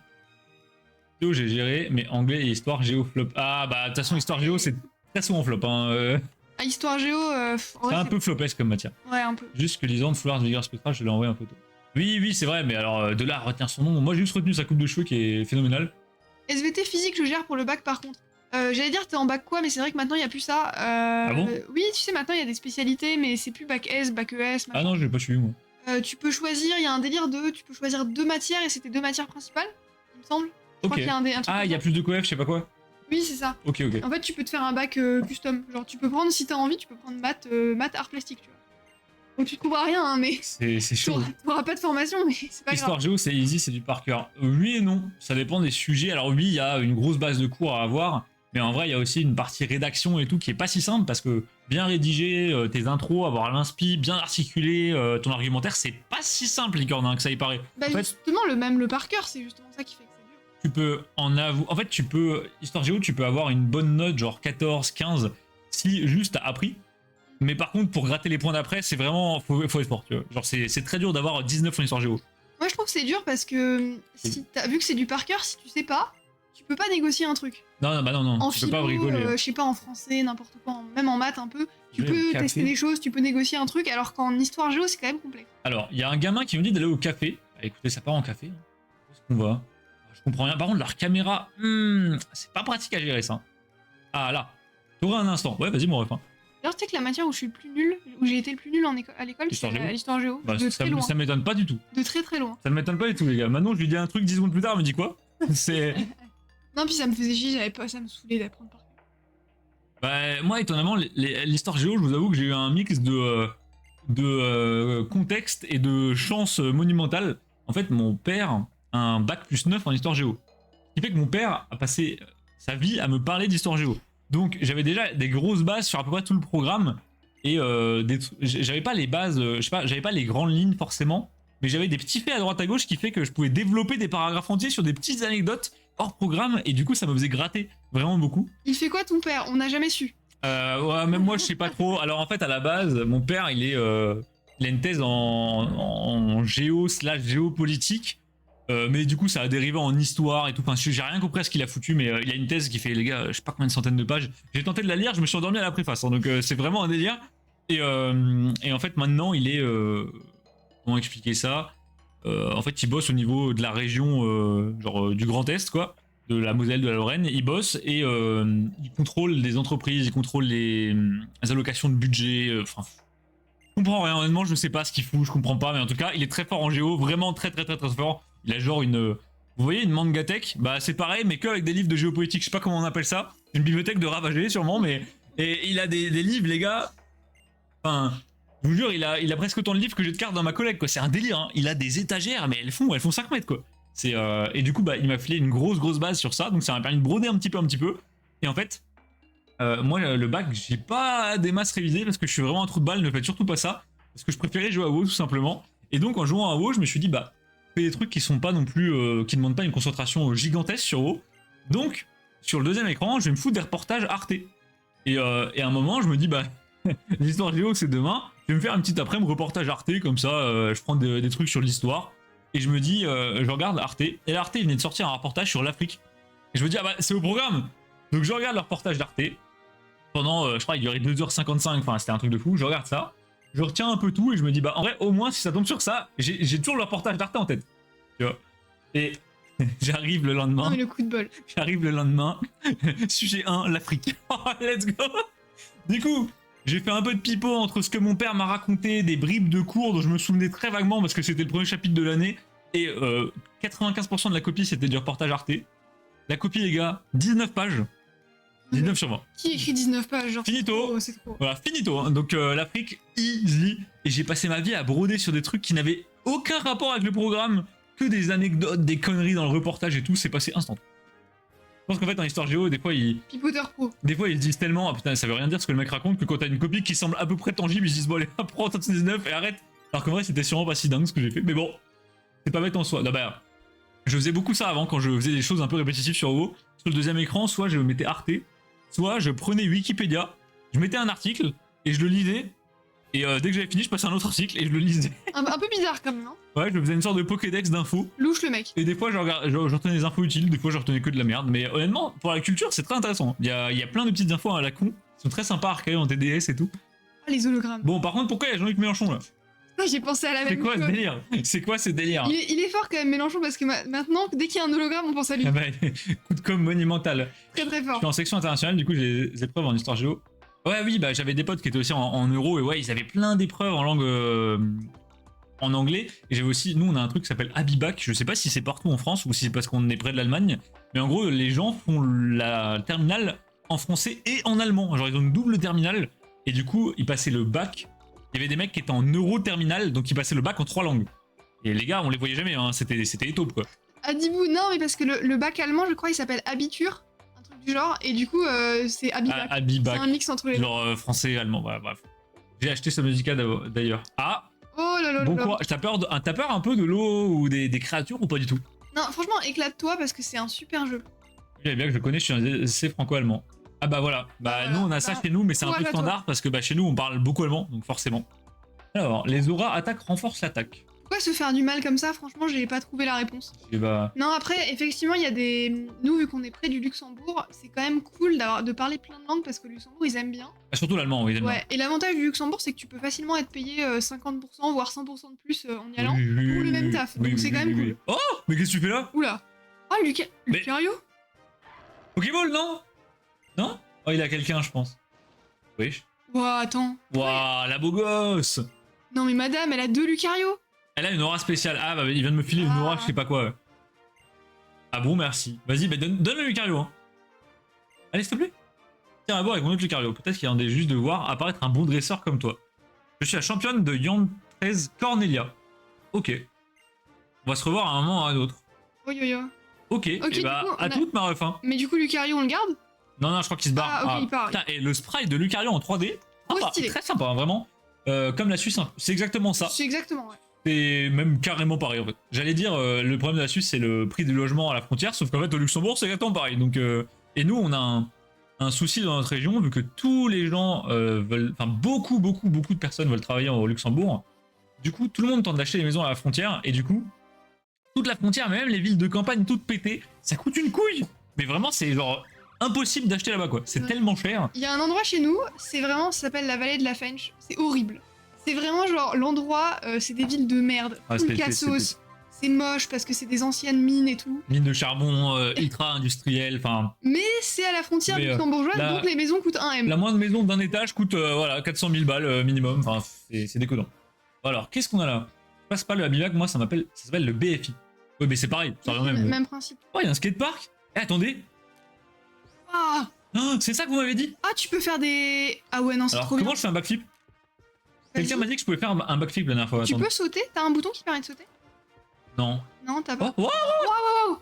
Géo, j'ai géré, mais anglais et histoire géo flop. Ah, bah, de toute façon, histoire géo, c'est très souvent flop. Hein. Ah, Histoire Géo. En C'est vrai, un peu flopesque comme matière. Ouais, un peu. Juste que Lisande, Foulard, Vigueur Spectral, je l'ai envoyé un photo. Oui, c'est vrai, mais alors, de là à retenir son nom, moi j'ai juste retenu sa coupe de cheveux qui est phénoménale. SVT physique, je gère pour le bac par contre. J'allais dire t'es en bac quoi, mais c'est vrai que maintenant il y a plus ça. Ah bon oui, tu sais, maintenant il y a des spécialités, mais c'est plus bac S, bac ES. Ah non, je l'ai pas suivi, moi. Tu peux choisir, il y a un délire tu peux choisir 2 matières et c'était 2 matières principales, il me semble. Je crois Ok. qu'il y a un truc Ah, comme il y a ça. plus de coef, je sais pas quoi. Oui, c'est ça. Ok. En fait, tu peux te faire un bac custom. Genre, tu peux prendre, si t'as envie, tu peux prendre maths, art plastique, tu vois. Donc tu trouveras rien, hein, mais C'est chaud. t'auras pas de formation, mais c'est pas Histoire grave. géo, c'est easy, c'est du par cœur. Oui et non, ça dépend des sujets. Alors oui, il y a une grosse base de cours à avoir, mais en vrai, il y a aussi une partie rédaction et tout qui est pas si simple parce que bien rédiger tes intros, avoir l'inspi, bien articuler ton argumentaire, c'est pas si simple, Licorne, hein, que ça y paraît. Bah En fait, justement, le par cœur, c'est justement ça qui fait que c'est dur. tu peux en fait, Histoire géo, tu peux avoir une bonne note, genre 14, 15, si juste t'as appris. Mais par contre, pour gratter les points d'après, c'est vraiment. Faut être fort, tu vois. Genre, c'est très dur d'avoir 19 en histoire géo. Moi, je trouve que c'est dur parce que vu que c'est du par cœur, si tu sais pas, tu peux pas négocier un truc. Non, bah non, En tu philo, peux pas rigoler. je sais pas, en français, n'importe quoi, même en maths un peu, tu Je vais peux au tester café. des choses, tu peux négocier un truc, alors qu'en histoire géo, c'est quand même complexe. Alors, il y a un gamin qui me dit d'aller au café. Ah, écoutez, ça part en café. Où est-ce qu'on va? Je comprends rien. Par contre, leur caméra, c'est pas pratique à gérer ça. Ah là, t'auras un instant. Ouais, vas-y, mon ref. Hein. Alors, tu sais que la matière où je suis le plus nul, où j'ai été le plus nul à l'école, Histoire c'est géo. l'histoire géo. Bah, De ça, très loin. ça m'étonne pas du tout. De très très loin. Ça ne m'étonne pas du tout, les gars. Maintenant, je lui dis un truc 10 secondes plus tard, elle me dit quoi? C'est. Non, puis ça me faisait chier, ça me saoulait d'apprendre par cœur. Bah, moi, étonnamment, l'histoire géo, je vous avoue que j'ai eu un mix de contexte et de chance monumentale. En fait, mon père a un bac plus 9 en histoire géo. Ce qui fait que mon père a passé sa vie à me parler d'histoire géo. Donc, j'avais déjà des grosses bases sur à peu près tout le programme. Et j'avais pas les bases, je sais pas, j'avais pas les grandes lignes forcément. Mais j'avais des petits faits à droite à gauche qui fait que je pouvais développer des paragraphes entiers sur des petites anecdotes hors programme. Et du coup, ça me faisait gratter vraiment beaucoup. Il fait quoi ton père? On n'a jamais su. Ouais, même moi, je sais pas trop. Alors, en fait, à la base, mon père, il a une thèse en géo/géopolitique. Mais du coup, ça a dérivé en histoire et tout. Enfin, j'ai rien compris à ce qu'il a foutu, mais il a une thèse qui fait, les gars, je sais pas combien de centaines de pages. J'ai tenté de la lire, je me suis endormi à la préface. Hein, donc c'est vraiment un délire. Et en fait, maintenant, il est... comment expliquer ça? En fait, il bosse au niveau de la région, genre du Grand Est, quoi. De la Moselle, de la Lorraine. Il bosse et il contrôle des entreprises, il contrôle les allocations de budget. Enfin, je comprends rien. Honnêtement, je sais pas ce qu'il fout, je comprends pas. Mais en tout cas, il est très fort en géo, vraiment très fort. Il a genre une... Vous voyez une mangathèque? Bah c'est pareil, mais que avec des livres de géopolitique. Je sais pas comment on appelle ça. Une bibliothèque de ravagés, sûrement, mais... Et il a des livres, les gars. Enfin... Je vous jure, il a presque autant de livres que j'ai de cartes dans ma collègue, quoi. C'est un délire, hein. Il a des étagères, mais elles font 5 mètres, quoi. Et du coup, bah, il m'a filé une grosse base sur ça, donc ça m'a permis de broder un petit peu. Et en fait, moi, le bac, j'ai pas des masses révisées parce que je suis vraiment un trou de balle, ne faites surtout pas ça. Parce que je préférais jouer à WoW, tout simplement. Et donc, en jouant à WoW, je me suis dit, bah, fais des trucs qui sont pas non plus, qui demandent pas une concentration gigantesque sur WoW. Donc, sur le deuxième écran, je vais me foutre des reportages Arte. Et à un moment, je me dis, bah, l'histoire géo, c'est demain. Je vais me faire un petit après-midi reportage Arte, comme ça, je prends des trucs sur l'histoire. Et je me dis, je regarde Arte. Et là, Arte, il venait de sortir un reportage sur l'Afrique. Et je me dis, ah bah, c'est au programme. Donc je regarde le reportage d'Arte. Pendant, je crois, il durait 2h55. Enfin, c'était un truc de fou. Je regarde ça. Je retiens un peu tout. Et je me dis, bah, en vrai, au moins, si ça tombe sur ça, j'ai toujours le reportage d'Arte en tête. Tu vois. Et j'arrive le lendemain. Non, mais le coup de bol. J'arrive le lendemain. Sujet 1, l'Afrique. Let's go. Du coup, j'ai fait un peu de pipeau entre ce que mon père m'a raconté, des bribes de cours dont je me souvenais très vaguement parce que c'était le premier chapitre de l'année. Et 95% de la copie, c'était du reportage Arte. La copie, les gars, 19 pages. 19 sur 20. Qui écrit 19 pages genre, Finito. Oh, c'est trop. Voilà, finito. Hein. Donc l'Afrique, easy. Et j'ai passé ma vie à broder sur des trucs qui n'avaient aucun rapport avec le programme. Que des anecdotes, des conneries dans le reportage et tout. C'est passé instant. Je pense qu'en fait, en histoire géo, des fois, Pipoteur pro. Des fois, ils se disent tellement, ah putain, ça veut rien dire ce que le mec raconte, que quand t'as une copie qui semble à peu près tangible, ils se disent, bon, allez, prends 19 et arrête. Alors qu'en vrai, c'était sûrement pas si dingue ce que j'ai fait. Mais bon, c'est pas bête en soi. D'abord, je faisais beaucoup ça avant quand je faisais des choses un peu répétitives sur WoW. Sur le deuxième écran, soit je mettais Arte, soit je prenais Wikipédia, je mettais un article et je le lisais. Et dès que j'avais fini, je passais à un autre article et je le lisais. Un peu bizarre quand même, hein. Ouais, je faisais une sorte de Pokédex d'infos. Louche le mec. Et des fois, je retenais des infos utiles, des fois, je retenais que de la merde. Mais honnêtement, pour la culture, c'est très intéressant. Il y a plein de petites infos à la con, qui sont très sympas à archiver en TDS et tout. Ah, les hologrammes. Bon, par contre, pourquoi il y a Jean-Luc Mélenchon là? Ah, j'ai pensé à la même C'est quoi chose. ce délire? C'est quoi ce délire? Il est fort quand même, Mélenchon, parce que maintenant, dès qu'il y a un hologramme, on pense à lui. Ah bah, coup de com' monumental. Très Je fort. suis en section internationale, du coup, j'ai des épreuves en histoire géo. Ouais, oui, bah j'avais des potes qui étaient aussi en euro, et ouais, ils avaient plein d'épreuves en langue. En anglais. Et j'avais aussi, nous on a un truc qui s'appelle Abibac, je sais pas si c'est partout en France ou si c'est parce qu'on est près de l'Allemagne, mais en gros les gens font la terminale en français et en allemand, genre ils ont une double terminale, et du coup ils passaient le bac, il y avait des mecs qui étaient en euro terminale, donc ils passaient le bac en 3 langues. Et les gars on les voyait jamais, hein. C'était les taupes quoi. Adibou, non, mais parce que le bac allemand, je crois, il s'appelle Abitur, un truc du genre, et du coup, c'est Abibac. Abibac, C'est un mix entre les deux. genre français, allemand, voilà, bref. J'ai acheté ce musical d'ailleurs. Ah, Oh là là bon là là. courage. T'as peur un peu de l'eau ou des créatures ou pas du tout? Non, franchement, éclate-toi parce que c'est un super jeu. J'avais bien que je connais, je suis un essai franco-allemand. Ah bah voilà, bah Voilà. nous on a ça Bah, chez nous, mais c'est un peu courage à toi. standard parce que bah chez nous on parle beaucoup allemand, donc forcément. Alors, les auras attaque renforcent l'attaque. Pourquoi se faire du mal comme ça? Franchement, j'ai pas trouvé la réponse. Et bah, Non, après, effectivement, il y a des. Nous, vu qu'on est près du Luxembourg, c'est quand même cool de parler plein de langues parce que le Luxembourg, ils aiment bien. ah, surtout l'allemand, oui, Ouais, et l'avantage du Luxembourg, c'est que tu peux facilement être payé 50%, voire 100% de plus en y allant. Oui, oui, pour le oui, même oui. taf, Oui, donc oui, c'est quand oui, même oui. Oh, mais qu'est-ce que tu fais là? Oula. Ah, Mais- Lucario? Pokéball, non? Non? Oh, il a quelqu'un, je pense. Oui. Ouah, attends. Waouh, la beau gosse! Non, mais madame, elle a 2 Lucario. Elle a une aura spéciale. Ah bah il vient de me filer une aura, je sais pas quoi. Ah bon, merci. Vas-y, bah donne le Lucario. Hein. Allez, s'il te plaît. Tiens à voir avec mon autre Lucario. Peut-être qu'il y a un des juste de voir apparaître un bon dresseur comme toi. Je suis la championne de Yan 13 Cornelia. Ok. On va se revoir à un moment ou à un autre. Oh yo yo. Ok, et du bah coup, à on a- toute ma ref. Hein. Mais du coup, Lucario, on le garde? Non, je crois qu'il se barre. Ah, ok, il part. Putain, et le sprite de Lucario en 3D. Trop Sympa, stylé. très sympa, hein, vraiment. Comme la Suisse, hein. C'est exactement ça. C'est exactement, ouais. C'est même carrément pareil en fait. J'allais dire, le problème de la Suisse, c'est le prix du logement à la frontière, sauf qu'en fait, au Luxembourg, c'est exactement pareil. Donc, et nous, on a un souci dans notre région, vu que tous les gens veulent. Enfin, beaucoup de personnes veulent travailler au Luxembourg. Du coup, tout le monde tente d'acheter des maisons à la frontière, et du coup, toute la frontière, mais même les villes de campagne toutes pétées, ça coûte une couille. Mais vraiment, c'est genre impossible d'acheter là-bas, quoi. C'est Ouais. tellement cher. Il y a un endroit chez nous, c'est vraiment, ça s'appelle la vallée de la Fench. C'est horrible. C'est vraiment genre l'endroit, c'est des villes de merde. Ah, Full c'est- cassos. C'est moche parce que c'est des anciennes mines et tout. Mine de charbon ultra industrielle, enfin, Mais c'est à la frontière Mais, luxembourgeoise, la- donc les maisons coûtent 1 M. la moindre maison d'un étage coûte voilà, 400 000 balles minimum. Enfin, c'est déconnant. Alors, qu'est-ce qu'on a là? Je passe pas le Abivac, moi ça s'appelle le BFI. Oui, mais c'est pareil, ça revient même. Même principe. Oh, il y a un skatepark. Eh, attendez. Ah, Oh, c'est ça que vous m'avez dit? tu peux faire des... Ah ouais, non, c'est Alors, trop comment bien. je fais un backflip? Vas-y. Quelqu'un m'a dit que je pouvais faire un backflip la dernière fois. Tu Attends. peux sauter? T'as un bouton qui permet de sauter? Non. Non, t'as pas. Oh, wow. Waouh, waouh.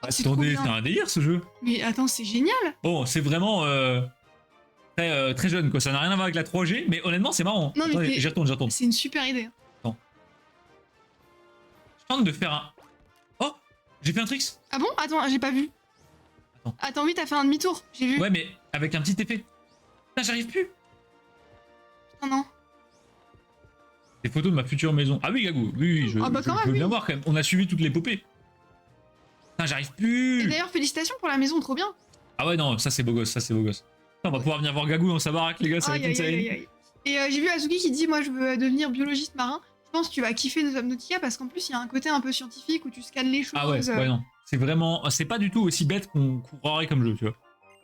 C'est trop Attendez, bien. c'est un délire ce jeu. Mais attends, c'est génial. Bon, c'est vraiment très jeune, quoi. Ça n'a rien à voir avec la 3G, mais honnêtement, c'est marrant. Non, mais Attendez, t'es- j'y retourne. C'est une super idée. Je tente de faire un. Oh, j'ai fait un tricks. Ah bon? Attends, j'ai pas vu. Attends, oui, t'as fait un demi-tour. J'ai vu. Ouais, mais avec un petit effet. Putain, j'arrive plus. Putain, non. Des photos de ma future maison. Ah oui, Gagou. Oui, Ah bah quand je même, veux bien oui. voir quand même. On a suivi toutes l'épopée. Putain, j'arrive Et plus. d'ailleurs, félicitations pour la maison, trop bien. Ah ouais, non, ça c'est beau gosse, Putain, on va pouvoir venir voir Gagou dans sa baraque, les gars, ça va Aïe, être une aïe, aïe, série. aïe, aïe. Et j'ai vu Azuki qui dit moi je veux devenir biologiste marin. Je pense que tu vas kiffer Subnautica parce qu'en plus il y a un côté un peu scientifique où tu scannes les choses. Ah ouais, non. C'est vraiment. C'est pas du tout aussi bête qu'on croirait comme jeu, tu vois.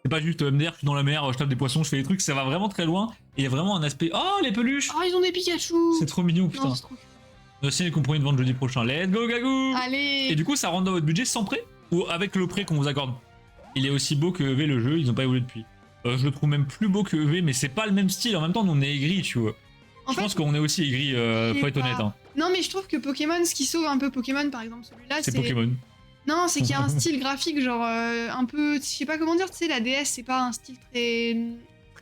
C'est pas juste MDR, je suis dans la mer, je tape des poissons, je fais des trucs, ça va vraiment très loin. Et il y a vraiment un aspect. Oh, les peluches. Oh, ils ont des Pikachu. C'est trop mignon, putain. Non, c'est trop. Aussi, les compromis de vente jeudi prochain. Let's go, Gagou. Allez. Et du coup, ça rentre dans votre budget sans prêt ou avec le prêt qu'on vous accorde? Il est aussi beau que EV le jeu, ils ont pas évolué depuis. Je le trouve même plus beau que EV, mais c'est pas le même style. En même temps, nous on est aigris, tu vois. En Je fait, pense qu'on est aussi aigris, sais faut être pas. honnête. Hein. non mais je trouve que Pokémon, ce qui sauve un peu Pokémon par exemple celui-là, C'est Pokémon. Non, c'est qu'il y a un style graphique genre un peu, je sais pas comment dire, tu sais la DS c'est pas un style très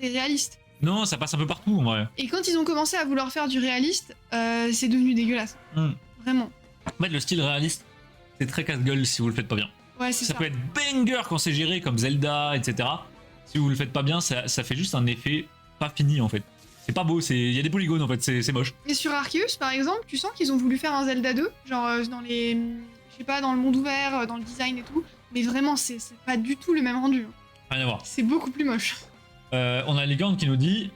réaliste. Non, ça passe un peu partout en vrai. Et quand ils ont commencé à vouloir faire du réaliste, c'est devenu dégueulasse. Vraiment. En fait, le style réaliste, c'est très casse-gueule si vous le faites pas bien. Ouais, c'est ça. Ça peut être banger quand c'est géré comme Zelda, etc. Si vous le faites pas bien, ça fait juste un effet pas fini en fait. C'est pas beau, il y a des polygones en fait, c'est moche. Et sur Arceus, par exemple, tu sens qu'ils ont voulu faire un Zelda 2, genre dans les, je sais pas, dans le monde ouvert, dans le design et tout, mais vraiment, c'est pas du tout le même rendu. Rien à voir. C'est beaucoup plus moche. On a Ligand qui nous dit,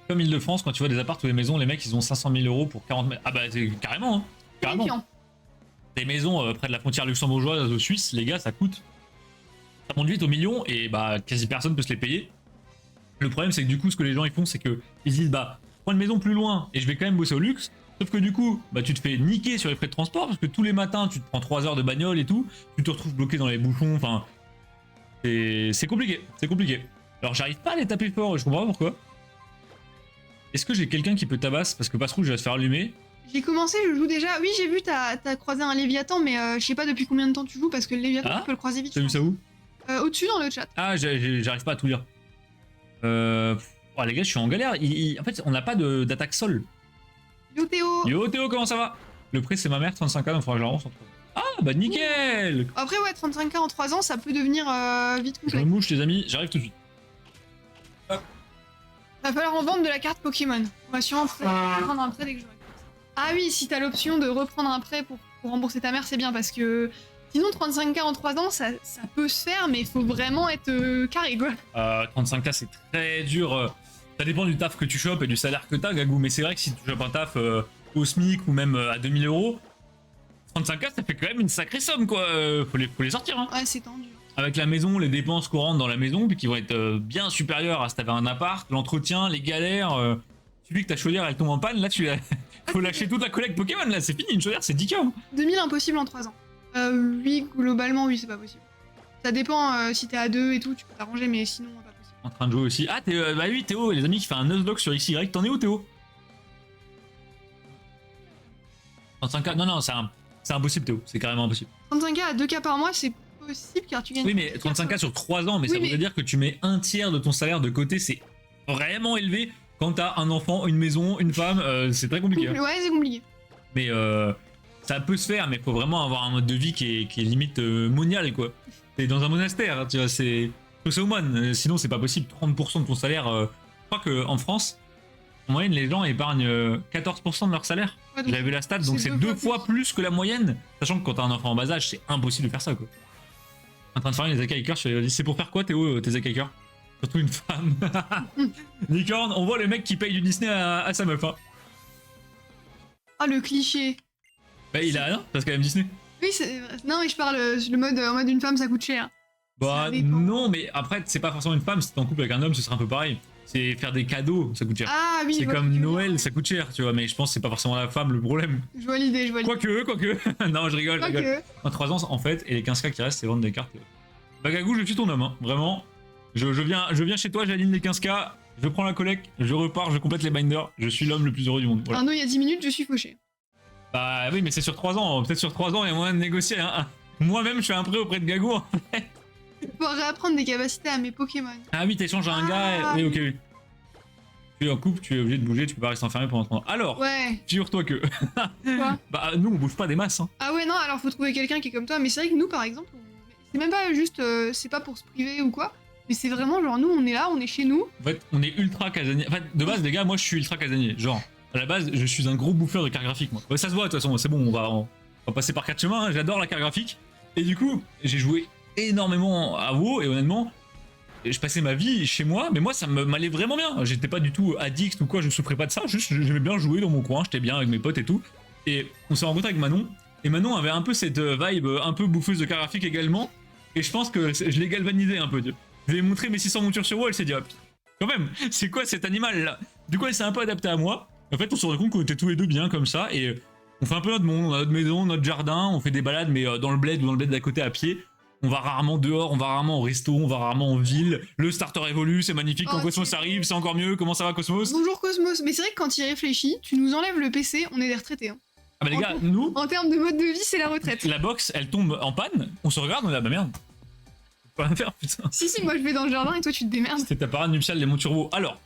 comme Île-de-France, quand tu vois des apparts ou des maisons, les mecs ils ont 500 000 euros pour 40 mètres. Ah bah c'est carrément, hein. Carrément. Terrifiant. Des maisons près de la frontière luxembourgeoise au Suisse, les gars, ça coûte. Ça monte vite au million et bah quasi personne peut se les payer. Le problème c'est que du coup ce que les gens ils font c'est que ils disent bah je prends une maison plus loin et je vais quand même bosser au luxe. Sauf que du coup bah tu te fais niquer sur les frais de transport parce que tous les matins tu te prends 3 heures de bagnole et tout, tu te retrouves bloqué dans les bouchons, enfin c'est compliqué, c'est compliqué. Alors j'arrive pas à les taper fort, je comprends pas pourquoi. Est-ce que j'ai quelqu'un qui peut tabasser parce que Passerouge va se faire allumer? J'ai commencé, je joue déjà. Oui, j'ai vu, t'as croisé un Léviathan, mais je sais pas depuis combien de temps tu joues parce que le Léviathan, Ah, tu peux le croiser vite. T'as vu ça où? Au-dessus dans le chat. Ah, j'arrive pas à tout lire. Oh, les gars, je suis en galère. En fait, on n'a pas d'attaque sol. Yo Théo. Yo Théo, comment ça va? Le prix, c'est ma mère, 35K, donc faudra que je la relance entre. Ah, bah nickel! Après, ouais, 35K en 3 ans, ça peut devenir vite Je me complexe. mouche, les amis, j'arrive tout de suite. Va falloir en vendre de la carte Pokémon. On va sûrement prendre un prêt dès que j'aurai. Ah oui, si t'as l'option de reprendre un prêt pour rembourser ta mère, c'est bien parce que sinon 35K en 3 ans, ça peut se faire, mais il faut vraiment être carré quoi. 35K, c'est très dur. Ça dépend du taf que tu chopes et du salaire que t'as, Gagou, mais c'est vrai que si tu chopes un taf au SMIC ou même à 2000 euros, 35K, ça fait quand même une sacrée somme, quoi. Faut les sortir, hein. Ouais, c'est tendu. Avec la maison, les dépenses courantes dans la maison, puis qui vont être bien supérieures à si t'avais un appart, l'entretien, les galères. Suffit que ta chaudière elle tombe en panne, là faut lâcher toute la collecte Pokémon, là c'est fini, une chaudière c'est 10K. Hein. 2000 impossible en 3 ans. Oui, globalement, oui, c'est pas possible. Ça dépend si t'es à 2 et tout, tu peux t'arranger, mais sinon, pas possible. En train de jouer aussi. Ah, bah oui, Théo, les amis qui fait un Nuzlocke sur XY, t'en es où Théo? 35K, non, c'est impossible Théo, c'est carrément impossible. 35K à 2K par mois, c'est possible car tu gagnes. Oui, mais 35K sur 3 ans, mais Oui, ça voudrait dire que tu mets un tiers de ton salaire de côté, c'est vraiment élevé quand t'as un enfant, une maison, une femme, c'est très compliqué. Hein. Ouais, c'est compliqué. Mais ça peut se faire, mais faut vraiment avoir un mode de vie qui est limite monial, quoi. T'es dans un monastère, hein, tu vois, c'est au moine, sinon c'est pas possible. 30% de ton salaire, je crois qu'en France, en moyenne, les gens épargnent 14% de leur salaire. Ouais, donc J'avais vu la stat, donc c'est c'est 2 fois plus que la moyenne. Sachant que quand t'as un enfant en bas âge, c'est impossible de faire ça, quoi. En train de faire les Akaikers, je dit, c'est pour faire quoi, Théo, tes Akaikers? Surtout une femme. Licorne, on voit le mec qui paye du Disney à sa meuf, hein. Ah, le cliché. Bah, il a rien, parce qu'elle aime Disney. Oui, non, mais je parle le mode en mode une femme, ça coûte cher. Bah, Ça dépend. non, mais après, c'est pas forcément une femme, si t'es en couple avec un homme, ce serait un peu pareil. C'est faire des cadeaux, ça coûte cher. Ah oui, C'est je vois comme ce que tu veux Noël, dire, ça coûte cher, tu vois, mais je pense que c'est pas forcément la femme le problème. Je vois l'idée, je vois l'idée. Quoique. Non, je rigole. Quoique. En 3 ans, en fait, et les 15K qui restent, c'est vendre des cartes. Bagagou, je suis ton homme, hein. Vraiment. Je viens chez toi, j'aligne les 15K, je prends la collecte, je repars, je complète les binders, je suis l'homme le plus heureux du monde. Voilà. Arnaud, il y a 10 minutes, je suis fauché. Bah oui, mais c'est sur 3 ans, peut-être sur 3 ans, il y a moyen de négocier. Hein. Moi-même, je fais un prêt auprès de Gagou. Pour réapprendre des capacités à mes Pokémon. Ah oui, t'échanges à un gars. Oui, ok, oui. Tu es en couple, tu es obligé de bouger, tu peux pas rester enfermé pendant 30 ans. Alors, Ouais. figure-toi que. Quoi? Bah, nous, on bouge pas des masses. Hein. Ah ouais, non, alors faut trouver quelqu'un qui est comme toi. Mais c'est vrai que nous, par exemple, c'est même pas juste, c'est pas pour se priver ou quoi. Mais c'est vraiment genre, nous, on est là, on est chez nous. En fait, on est ultra casanier. En fait, de base, les gars, moi, je suis ultra casanier. Genre, à la base, je suis un gros bouffeur de cartes graphiques, moi. Ouais, ça se voit, de toute façon, c'est bon, on va passer par 4 chemins. Hein. J'adore la carte graphique. Et du coup, j'ai joué énormément à WoW, et honnêtement, je passais ma vie chez moi, mais moi, ça m'allait vraiment bien. J'étais pas du tout addict ou quoi, je souffrais pas de ça. Juste, j'aimais bien jouer dans mon coin, j'étais bien avec mes potes et tout. Et on s'est rencontré avec Manon. Et Manon avait un peu cette vibe un peu bouffeuse de carte graphique également. Et je pense que je l'ai galvanisé un peu. Je lui ai montré mes 600 montures sur WoW, elle s'est dit, ah, quand même, c'est quoi cet animal là? Du coup, elle s'est un peu adaptée à moi. En fait, on s'est rendu compte qu'on était tous les deux bien comme ça. Et on fait un peu notre monde, on a notre maison, notre jardin, on fait des balades, mais dans le bled ou dans le bled d'à côté à pied. On va rarement dehors, on va rarement au resto, on va rarement en ville. Le starter évolue, c'est magnifique. Quand Oh, Cosmos c'est arrive, c'est encore mieux. Comment ça va, Cosmos? Bonjour Cosmos. Mais c'est vrai que quand il réfléchit, tu nous enlèves le PC, on est des retraités. Hein. Ah bah les gars, nous, En termes de mode de vie, c'est la retraite. la box, elle tombe en panne. On se regarde, on est là, bah merde. Faut rien faire, putain. Si, moi je vais dans le jardin et toi tu te démerdes. C'était ta parade nuptiale des montures WoW. Alors,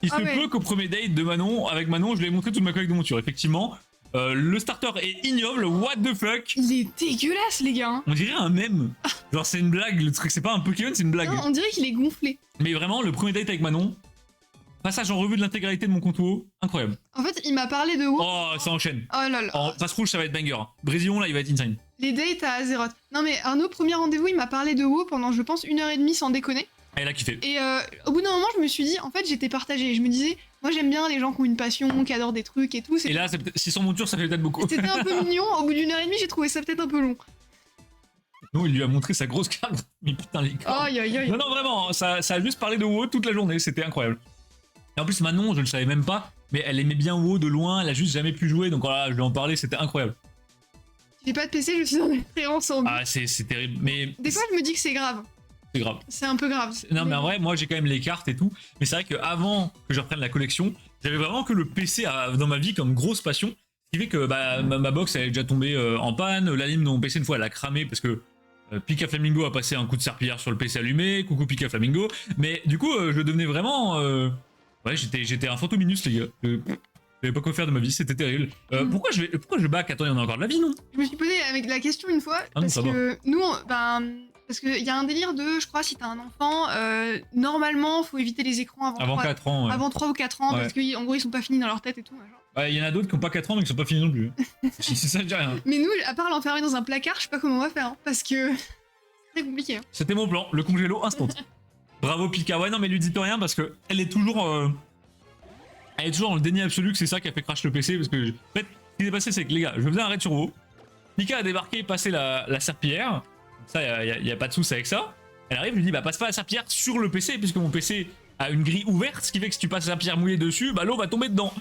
il Ah se ouais. peut qu'au premier date de Manon, avec Manon, je lui ai montré toute ma collecte de montures. Effectivement, le starter est ignoble, what the fuck. Il est dégueulasse, les gars. Hein. On dirait un mème. Genre, c'est une blague, le truc, c'est pas un Pokémon, c'est une blague. Non, on dirait qu'il est gonflé. Mais vraiment, le premier date avec Manon, passage en revue de l'intégralité de mon compte WoW, incroyable. En fait, il m'a parlé de WoW. Oh, ça enchaîne. Oh là là. En face rouge, ça va être banger. Brésillon, là, il va être insane. Les dates à Azeroth. Non mais Arnaud, premier rendez-vous, il m'a parlé de WoW pendant, je pense, 1h30 sans déconner. Ah, il a kiffé. Et au bout d'un moment, je me suis dit, en fait, j'étais partagée. Je me disais, moi j'aime bien les gens qui ont une passion, qui adorent des trucs et tout. Et là, 600 montures, ça fait peut-être beaucoup. C'était un peu mignon. Au bout d'1h30, j'ai trouvé ça peut-être un peu long. Non, il lui a montré sa grosse carte. Mais putain, les gars. Aïe aïe aïe. Non, non, vraiment, ça a juste parlé de WoW toute la journée, c'était incroyable. Et en plus, Manon, je le savais même pas, mais elle aimait bien WoW de loin, elle a juste jamais pu jouer, donc voilà, je lui en parlais, c'était incroyable. J'ai pas de PC, je suis dans des très ensemble. Ah, c'est terrible, mais Des fois, je me dis que c'est grave. c'est grave. C'est un peu grave. Non, mais en vrai, moi j'ai quand même les cartes et tout, mais c'est vrai qu'avant que je reprenne la collection, j'avais vraiment que le PC dans ma vie comme grosse passion, ce qui fait que bah, ma box elle est déjà tombée en panne, la lime de mon PC une fois elle a cramé parce que Pika Flamingo a passé un coup de serpillière sur le PC allumé, coucou Pika Flamingo, mais du coup je devenais vraiment... Ouais, j'étais un fantominus les gars. J'avais pas quoi faire de ma vie, c'était terrible. Pourquoi je back? Attends, il y en a encore de la vie, non? Je me suis posé avec la question une fois, Ah non, parce ça que nous, parce qu'il y a un délire de, je crois, si t'as un enfant, normalement, faut éviter les écrans Avant 4 ans. Ouais. avant 3 ou 4 ans, Ouais. parce qu'en gros, ils sont pas finis dans leur tête et tout. Machin. Ouais, il y en a d'autres qui ont pas 4 ans mais qui sont pas finis non plus. C'est ça, je dis rien. Mais nous, à part l'enfermer dans un placard, je sais pas comment on va faire, hein, parce que c'est très compliqué. Hein. C'était mon plan, le congélo instant. Bravo Pika. Ouais, non, mais lui dites rien parce que elle est toujours. Elle est toujours dans le déni absolu que c'est ça qui a fait crash le PC. Parce que, en fait, ce qui s'est passé, c'est que les gars, je faisais un raid sur WoW. Pika a débarqué, passé la serpillière. Ça, y a pas de soucis avec ça. Elle arrive, je lui dis, bah passe pas la serpillière sur le PC, puisque mon PC a une grille ouverte, ce qui fait que si tu passes la serpillière mouillée dessus, bah l'eau va tomber dedans.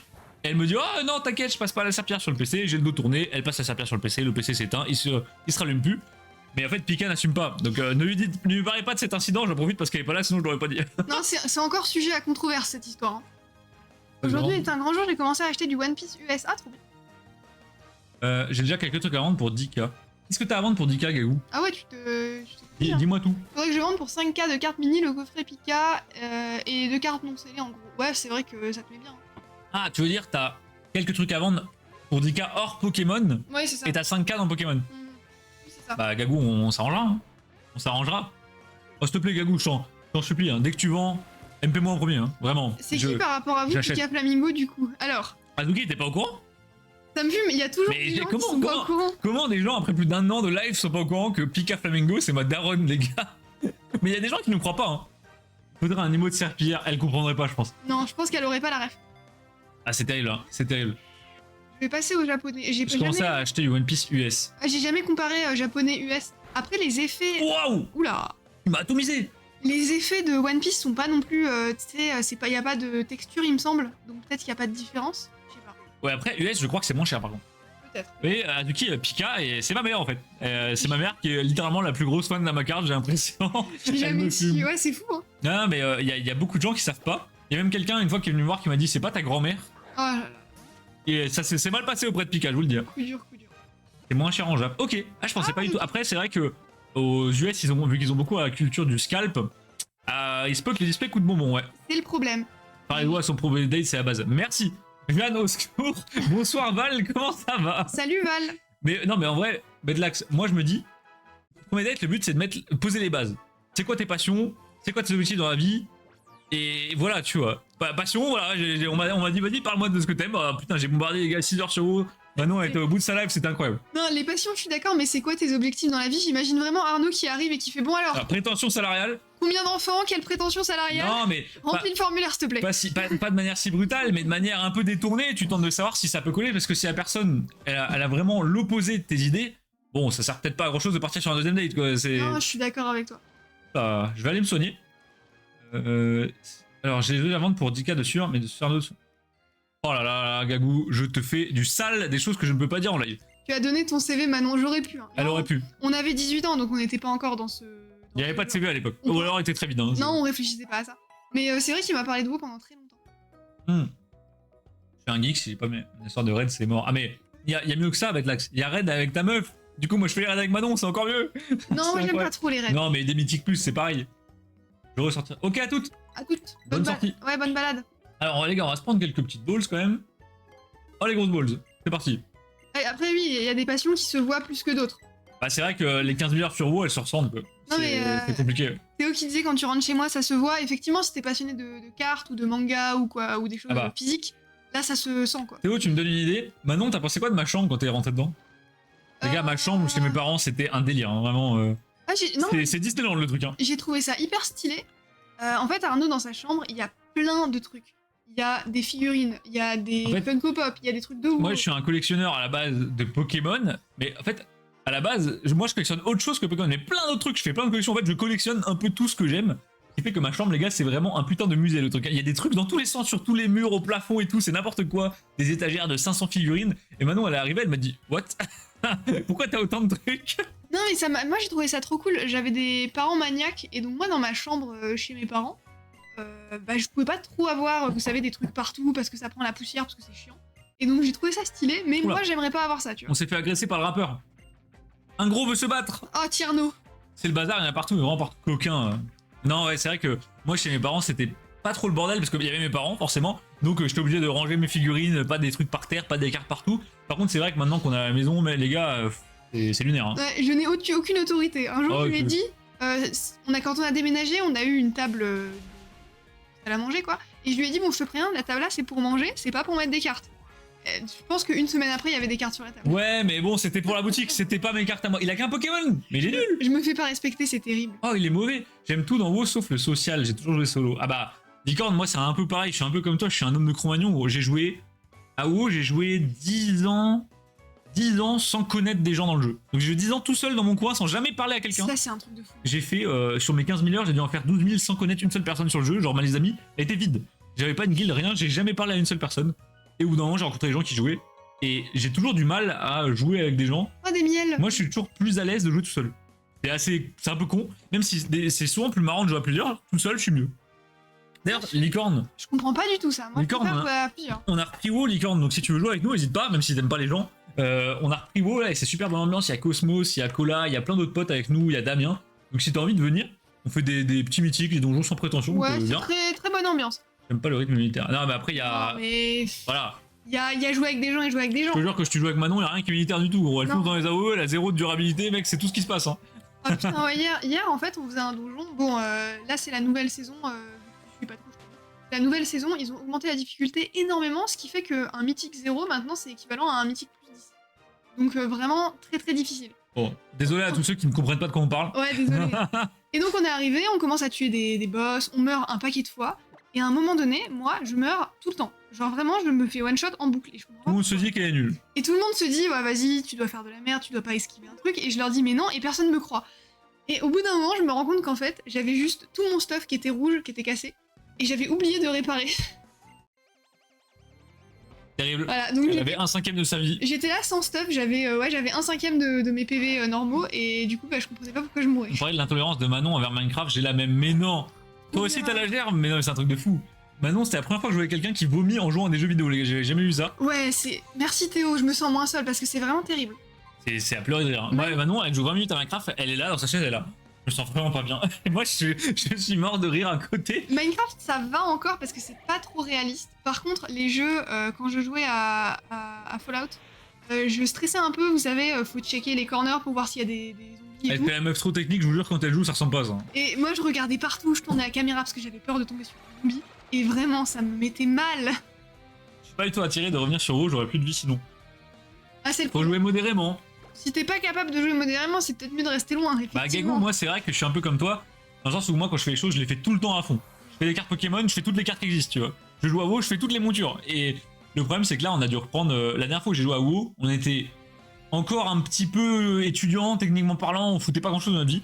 Et elle me dit, oh non, t'inquiète, je passe pas la serpillière sur le PC, j'ai le dos tourné, elle passe la serpillière sur le PC s'éteint, il se rallume plus. Mais en fait, Pika n'assume pas. Donc ne lui parlez pas de cet incident, j'en profite parce qu'elle est pas là, sinon je l'aurais pas dit. Non, c'est encore sujet à controverse cette histoire. Hein. Aujourd'hui est un grand jour, j'ai commencé à acheter du One Piece USA, trop bien. J'ai déjà quelques trucs à vendre pour 10K. Qu'est-ce que t'as à vendre pour 10K, Gagou? Ah ouais, tu te dis, hein. Dis-moi tout. Faudrait que je vende pour 5K de cartes mini, le coffret Pika et 2 cartes non scellées en gros. Ouais, c'est vrai que ça te met bien. Ah, tu veux dire, t'as quelques trucs à vendre pour 10K hors Pokémon Ouais, c'est ça. et t'as 5K dans Pokémon. Oui, c'est ça. Bah, Gagou, on s'arrangera. Hein. On s'arrangera. Oh, s'il te plaît, Gagou, je t'en supplie. Hein. Dès que tu vends MP moi en premier, hein, vraiment. C'est qui par rapport à vous, j'achète. Pika Flamingo, du coup? Alors, Azuki, t'es pas au courant? ça me fume, il y a toujours Mais des gens comment- qui sont pas au courant. Comment des gens, après plus d'1 an de live, sont pas au courant que Pika Flamingo, c'est ma daronne, les gars? Mais il y a des gens qui nous croient pas, hein. Faudrait un emote de serpillière, elle comprendrait pas, je pense. Non, je pense qu'elle aurait pas la ref. Ah, c'est terrible, hein, c'est terrible. Je vais passer au japonais. J'ai Je commençais à acheter du One Piece US. J'ai jamais comparé japonais-US. Après, les effets... Waouh! Oula! Il m'a atomisé! Les effets de One Piece sont pas non plus... tu sais, y a pas de texture, il me semble. Donc peut-être qu'il y a pas de différence. Je sais pas. Ouais, après, US, je crois que c'est moins cher, par contre. Peut-être. Oui, Azuki, Pika, et c'est ma mère, en fait. C'est ma mère qui est littéralement la plus grosse fan d'Amacard, j'ai l'impression. J'ai Elle jamais me su. fume. Ouais, c'est fou, hein. Non, mais il y a beaucoup de gens qui savent pas. Il y a même quelqu'un, une fois, qui est venu me voir, qui m'a dit, c'est pas ta grand-mère? Oh là là. Et ça c'est mal passé auprès de Pika, je vous le dis. Coup dur, coup dur. C'est moins cher en Jap. Ok, ah, je pensais pas du tout. Après, c'est vrai que aux US, vu qu'ils ont beaucoup la culture du scalp, il se peut que les displays coûtent bonbon, ouais. C'est le problème. Par les doigts, son premier date, c'est la base. Merci. Jeanne au secours. Bonsoir Val, comment ça va? Salut Val. Mais non, mais en vrai, Bedlax, moi je me dis, premier date, le but c'est de poser les bases. C'est quoi tes passions? C'est quoi tes objectifs dans la vie? Et voilà, tu vois. Passion, voilà, on m'a dit, vas-y, parle-moi de ce que t'aimes. Ah, putain, j'ai bombardé les gars 6 heures sur vous. Manon, elle était au bout de sa live, c'était incroyable. Non, les passions, je suis d'accord, mais c'est quoi tes objectifs dans la vie? J'imagine vraiment Arnaud qui arrive et qui fait bon alors, Alors, prétention salariale? combien d'enfants? Quelle prétention salariale? Non, mais Remplis le formulaire, s'il te plaît. pas de manière si brutale, mais de manière un peu détournée. Tu tentes de savoir si ça peut coller, parce que si la personne, elle a vraiment l'opposé de tes idées, bon, ça sert peut-être pas à grand chose de partir sur un deuxième date, quoi. Non, je suis d'accord avec toi. Je vais aller me soigner. Alors, j'ai deux à vendre pour 10K de sueur, mais de sueur d'autres. Oh là là, Gagou, je te fais du sale, des choses que je ne peux pas dire en live. Tu as donné ton CV, Manon, j'aurais pu. Hein. Elle aurait pu. On avait 18 ans, donc on n'était pas encore dans ce... Il n'y avait pas de CV à l'époque. On- Ou alors il était très vite. Hein, Non, on réfléchissait pas à ça. Mais c'est vrai qu'il m'a parlé de vous pendant très longtemps. Je suis un geek, si j'ai pas mes histoire de raid, c'est mort. Ah, mais il y a mieux que ça avec l'axe. Il y a raid avec ta meuf. Du coup, moi je fais les raids avec Manon, c'est encore mieux. Non, moi j'aime pas trop les raids. Non, mais des mythiques plus, c'est pareil. Je vais ressortir. Ok, à toutes. À toutes. Bonne sortie. Ouais, bonne balade. Alors, les gars, on va se prendre quelques petites balls quand même. Oh, les grosses balls. C'est parti. Ouais, après, oui, il y a des passions qui se voient plus que d'autres. Bah, c'est vrai que les 15 milliards sur WoW, elles se ressentent, quoi. Non, mais, C'est compliqué. Théo qui disait quand tu rentres chez moi, ça se voit. Effectivement, si t'es passionné de cartes ou de manga ou quoi, ou des choses Ah bah. physiques, là ça se sent quoi. Théo, tu me donnes une idée. Manon, t'as pensé quoi de ma chambre quand t'es rentré dedans? Les gars, ma chambre chez mes parents, c'était un délire, hein, vraiment. Ah, non, C'est Disneyland le truc, hein. j'ai trouvé ça hyper stylé. En fait, Arnaud, dans sa chambre, il y a plein de trucs. Il y a des figurines, il y a des En fait, Funko Pop, il y a des trucs de ouf. Moi, je suis un collectionneur à la base de Pokémon, mais en fait, à la base, moi, je collectionne autre chose que Pokémon, mais plein d'autres trucs. Je fais plein de collections. En fait, je collectionne un peu tout ce que j'aime. Ce qui fait que ma chambre, les gars, c'est vraiment un putain de musée, le truc. Il y a des trucs dans tous les sens, sur tous les murs, au plafond et tout, c'est n'importe quoi. Des étagères de 500 figurines. Et Manon, elle est arrivée, elle m'a dit, what? Pourquoi t'as autant de trucs? Non, mais moi j'ai trouvé ça trop cool. J'avais des parents maniaques, et donc moi, dans ma chambre chez mes parents, bah, je pouvais pas trop avoir, vous savez, des trucs partout parce que ça prend la poussière, parce que c'est chiant. Et donc j'ai trouvé ça stylé, mais Oula. moi j'aimerais pas avoir ça, tu On vois. s'est fait agresser par le rappeur. Un gros veut se battre. Oh, Tierno. C'est le bazar, il y en a partout, mais vraiment partout. Coquin. Non, ouais, c'est vrai que moi, chez mes parents, c'était pas trop le bordel parce qu'il y avait mes parents, forcément. Donc, j'étais obligé de ranger mes figurines, pas des trucs par terre, pas des cartes partout. Par contre, c'est vrai que maintenant qu'on est à la maison, mais les gars, c'est lunaire. Hein. Ouais, je n'ai aucune autorité. Un jour, Oh, je lui ai ok. dit, quand on a déménagé, on a eu une table à la manger, quoi. Et je lui ai dit, bon, je te préviens, la table là, c'est pour manger, c'est pas pour mettre des cartes. Je pense qu'une semaine après, il y avait des cartes sur la table. Ouais, mais bon, c'était pour la boutique, c'était pas mes cartes à moi. Il a qu'un Pokémon, mais il est nul. Je me fais pas respecter, c'est terrible. Oh, il est mauvais. J'aime tout dans WoW sauf le social, j'ai toujours joué solo. Ah bah, Licorne, moi, c'est un peu pareil, je suis un peu comme toi, je suis un homme de Cro-Magnon. J'ai joué à WoW, j'ai joué 10 ans sans connaître des gens dans le jeu. Donc j'ai joué 10 ans tout seul dans mon coin sans jamais parler à quelqu'un. Ça, c'est un truc de fou. J'ai fait, sur mes 15 000 heures, j'ai dû en faire 12 000 sans connaître une seule personne sur le jeu. Genre, ma liste d'amis, elle était vide. J'avais pas une guilde, rien, j'ai jamais parlé à une seule personne. Et au bout d'un moment, j'ai rencontré des gens qui jouaient. Et j'ai toujours du mal à jouer avec des gens. Oh, des miels. Moi, je suis toujours plus à l'aise de jouer tout seul. C'est un peu con, même si c'est souvent plus marrant de jouer à plusieurs. Tout seul, je suis mieux. D'ailleurs, Licorne, Je comprends pas du tout ça. Moi, Licorne, je préfère hein. jouer à plusieurs. on a repris WoW, Licorne. Donc si tu veux jouer avec nous, n'hésite pas, même si t'aimes pas les gens. On a repris WoW là, et c'est super dans l'ambiance. Il y a Cosmos, il y a Cola, il y a plein d'autres potes avec nous, il y a Damien. Donc si t'as envie de venir, on fait des petits mythiques, des donjons sans prétention. Ouais, donc, c'est viens. très, très bonne ambiance. J'aime pas le rythme militaire. Non, mais après, il y a. Non, mais Voilà. il y a jouer avec des gens et jouer avec des gens. Je te jure que si tu joues avec Manon, il y a rien qui est militaire du tout. On va le Non. foutre dans les AOE, elle a zéro de durabilité, mec, c'est tout ce qui se passe. Hein. Ah putain, ouais, hier, en fait, on faisait un donjon. Bon, là, c'est la nouvelle saison. Je suis pas trop la nouvelle saison, ils ont augmenté la difficulté énormément, ce qui fait qu'un mythique 0 maintenant c'est équivalent à un mythique plus 10. Donc vraiment très très difficile. Bon, désolé à tous ceux qui ne comprennent pas de quoi on parle. Ouais, désolé. Et donc on est arrivé, on commence à tuer des boss, on meurt un paquet de fois. Et à un moment donné, moi, je meurs tout le temps. Genre vraiment, je me fais one shot en boucle. Et je comprends Tout le monde pas se dit qu'elle est nulle. Et tout le monde se dit, ouais, vas-y, tu dois faire de la merde, tu dois pas esquiver un truc. Et je leur dis, mais non, et personne me croit. Et au bout d'un moment, je me rends compte qu'en fait, j'avais juste tout mon stuff qui était rouge, qui était cassé. Et j'avais oublié de réparer. Terrible. Voilà, donc Elle avait 1/5 de sa vie. j'étais là sans stuff, j'avais 1/5 de mes PV normaux. Et du coup, bah, je comprenais pas pourquoi je mourais. On parlait de l'intolérance de Manon envers Minecraft, j'ai la même, mais non. Toi aussi t'as la gerbe, mais non, mais c'est un truc de fou. Manon, c'était la première fois que je voyais quelqu'un qui vomit en jouant à des jeux vidéo, les gars, j'avais jamais vu ça. Ouais, c'est... Merci Théo, je me sens moins seule parce que c'est vraiment terrible. C'est à pleurer de rire. Moi, Manon, elle joue 20 minutes à Minecraft, elle est là, dans sa chaise, elle est là. Je me sens vraiment pas bien. Et moi, je suis mort de rire à côté. Minecraft, ça va encore parce que c'est pas trop réaliste. Par contre, les jeux, quand je jouais à Fallout, je stressais un peu, vous savez, faut checker les corners pour voir s'il y a des zombies et Elle tout. fait la meuf trop technique, je vous jure, quand elle joue, ça ressemble pas à ça. Et moi, je regardais partout, je tournais la caméra parce que j'avais peur de tomber sur un zombie. Et vraiment, ça me mettait mal. Je suis pas du tout attiré de revenir sur WoW, j'aurais plus de vie sinon. Ah, c'est le Faut jouer modérément. Si t'es pas capable de jouer modérément, c'est peut-être mieux de rester loin, Bah, effectivement. Gagou, moi, c'est vrai que je suis un peu comme toi. Dans le sens où moi, quand je fais les choses, je les fais tout le temps à fond. Je fais des cartes Pokémon, je fais toutes les cartes qui existent, tu vois. Je joue à WoW, je fais toutes les montures. Et le problème, c'est que là, on a dû reprendre. La dernière fois que j'ai joué à WoW, on était encore un petit peu étudiant, techniquement parlant, on foutait pas grand chose de notre vie.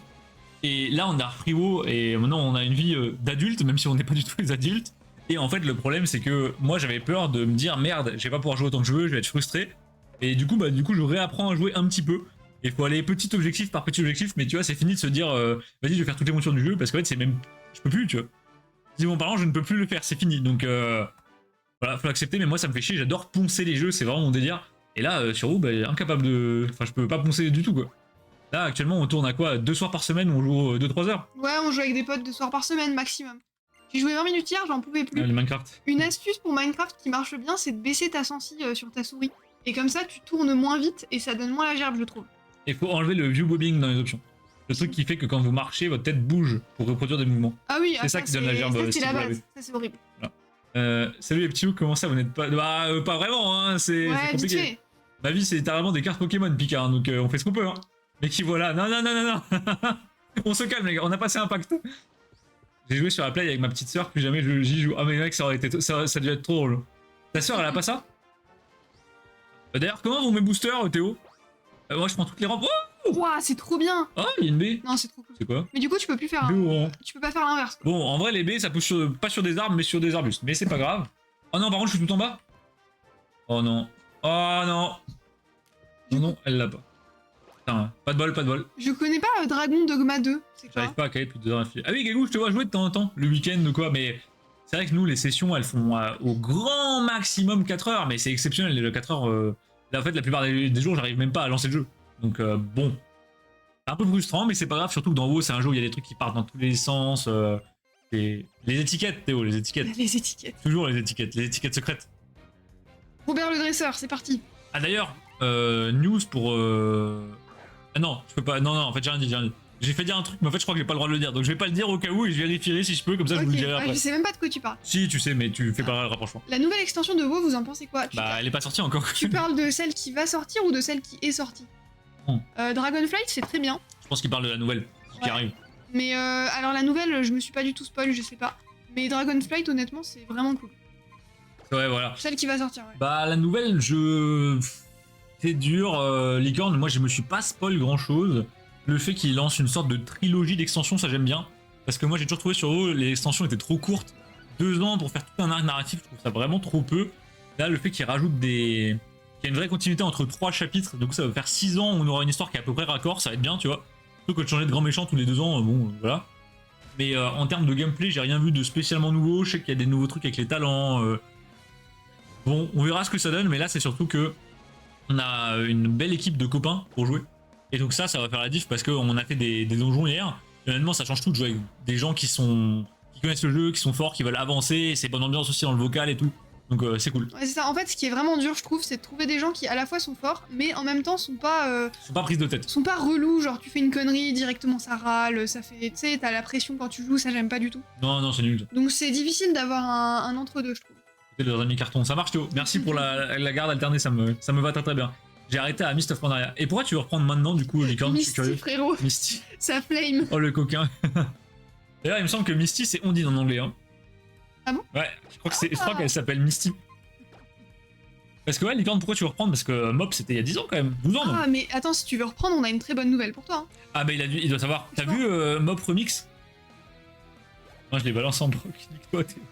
Et là, on a repris WoW et maintenant, on a une vie d'adulte, même si on n'est pas du tout des adultes. Et en fait, le problème, c'est que moi, j'avais peur de me dire merde, je vais pas pouvoir jouer autant que je veux, je vais être frustré. Et du coup, je réapprends à jouer un petit peu. Et faut aller petit objectif par petit objectif, mais tu vois, c'est fini de se dire vas-y, je vais faire toutes les montures du jeu parce qu'en fait, c'est même. Je peux plus, tu vois. Dis-moi parlant, je ne peux plus le faire, c'est fini. Donc voilà, faut l'accepter, mais moi, ça me fait chier, j'adore poncer les jeux, c'est vraiment mon délire. Et là, sur WoW, bah, incapable de. Enfin, je peux pas poncer du tout, quoi. Là, actuellement, on tourne à quoi 2 soirs par semaine, on joue 2-3 heures. Ouais, on joue avec des potes 2 soirs par semaine maximum. J'ai joué 20 minutes hier, j'en pouvais plus. Les Minecraft. Une astuce pour Minecraft qui marche bien, c'est de baisser ta sensi sur ta souris. Et comme ça, tu tournes moins vite et ça donne moins la gerbe, je trouve. Et faut enlever le view bobbing dans les options. Le truc qui fait que quand vous marchez, votre tête bouge pour reproduire des mouvements. Ah oui, C'est ça qui donne la gerbe, ça, c'est si la vous base. l'avez. Ça, c'est horrible. Salut les petits loups, comment ça vous n'êtes pas. Bah, pas vraiment, hein, c'est Ouais, vite compliqué. fait. Ma vie, c'est littéralement des cartes Pokémon, Picard, donc on fait ce qu'on peut, hein. Mais qui voilà, non, non, non, non, non. On se calme, les gars, on a passé un pacte. J'ai joué sur la play avec ma petite sœur, plus jamais j'y joue. Ah, mais mec, ça aurait été. Ça a dû être trop drôle. Ta sœur, elle a pas ça? D'ailleurs, comment vont mes boosters, Théo? Moi, je prends toutes les rampes. Oh, Ouah, c'est trop bien. oh, il y a une baie. Non, c'est trop cool. C'est quoi? Mais du coup, tu peux plus faire. Baie ou rond? Tu peux pas faire l'inverse. Bon, en vrai, les baies, ça pousse pas sur des arbres, mais sur des arbustes. Mais c'est pas grave. Oh non, par contre, je suis tout en bas. Oh non. Oh non. Non, non, elle l'a pas. Putain, pas de bol, pas de bol. Je connais pas Dragon Dogma 2. C'est quoi? J'arrive pas à caler plus de 2 heures d'affilée. Ah oui, Gagou, je te vois jouer de temps en temps, le week-end ou quoi, mais c'est vrai que nous, les sessions, elles font au grand maximum 4 heures, mais c'est exceptionnel, les 4 heures. Là, en fait, la plupart des jours, j'arrive même pas à lancer le jeu. Donc, bon. C'est un peu frustrant, mais c'est pas grave, surtout que dans WoW, c'est un jeu où il y a des trucs qui partent dans tous les sens. Les étiquettes, Théo, les étiquettes. Les étiquettes. Toujours les étiquettes secrètes. Robert le dresseur, c'est parti. Ah d'ailleurs, news pour... Ah non, je peux pas... Non, non, en fait, j'ai rien dit. J'ai fait dire un truc, mais en fait, je crois que j'ai pas le droit de le dire. Donc je vais pas le dire au cas où et je vérifierai si je peux, comme ça je vous le Ok, dirai ouais, après. je sais même pas de quoi tu parles. Si, tu sais, mais tu fais pas le rapprochement. La nouvelle extension de WoW, vous en pensez quoi? Bah, elle est pas sortie encore. Tu parles de celle qui va sortir ou de celle qui est sortie? Dragonflight, c'est très bien. Je pense qu'il parle de la nouvelle qui Ouais. arrive. Mais alors la nouvelle, je me suis pas du tout spoil, je sais pas. Mais Dragonflight, honnêtement, c'est vraiment cool. Ouais, voilà. Celle qui va sortir, ouais. Bah, la nouvelle, c'est dur. Licorne, moi, je me suis pas spoil grand chose. Le fait qu'il lance une sorte de trilogie d'extensions, ça j'aime bien. Parce que moi, j'ai toujours trouvé sur WoW, les extensions étaient trop courtes. 2 ans pour faire tout un arc narratif, je trouve ça vraiment trop peu. Là, le fait qu'il rajoute des. Qu'il y a une vraie continuité entre 3 chapitres, du coup, ça va faire 6 ans où on aura une histoire qui est à peu près raccord, ça va être bien, tu vois. Plutôt que de changer de grand méchant tous les 2 ans, bon, voilà. Mais en termes de gameplay, j'ai rien vu de spécialement nouveau. Je sais qu'il y a des nouveaux trucs avec les talents. Bon, on verra ce que ça donne, mais là, c'est surtout que on a une belle équipe de copains pour jouer. Et donc ça va faire la diff parce qu'on a fait des donjons hier. Et honnêtement, ça change tout de jouer avec des gens qui connaissent le jeu, qui sont forts, qui veulent avancer. C'est bonne ambiance aussi dans le vocal et tout. Donc c'est cool. Ouais, c'est ça. En fait, ce qui est vraiment dur, je trouve, c'est de trouver des gens qui à la fois sont forts, mais en même temps sont pas Prises de tête. sont pas relous. Genre tu fais une connerie directement ça râle, ça fait, tu sais, t'as la pression quand tu joues, ça j'aime pas du tout. Non, c'est nul. Donc c'est difficile d'avoir un entre-deux, je trouve. C'était dans un demi-carton. Ça marche, Théo. Merci pour la garde alternée, ça me va très bien. J'ai arrêté à Mist of Pandaria. Et pourquoi tu veux reprendre maintenant, du coup, Licorne? Je suis Misty, curieux. frérot, Misty. ça flame. Oh, le coquin. D'ailleurs, il me semble que Misty, c'est Ondine en anglais. Hein. Ah bon? Ouais, je crois qu'elle s'appelle Misty. Parce que ouais, Licorne, pourquoi tu veux reprendre? Parce que Mop, c'était il y a 10 ans quand même. 12 ans, donc. Ah mais attends, si tu veux reprendre, on a une très bonne nouvelle pour toi. Hein. Ah, bah il doit savoir. T'as vu Mop Remix? Moi, je les balance en broc. Nique-toi, Théo.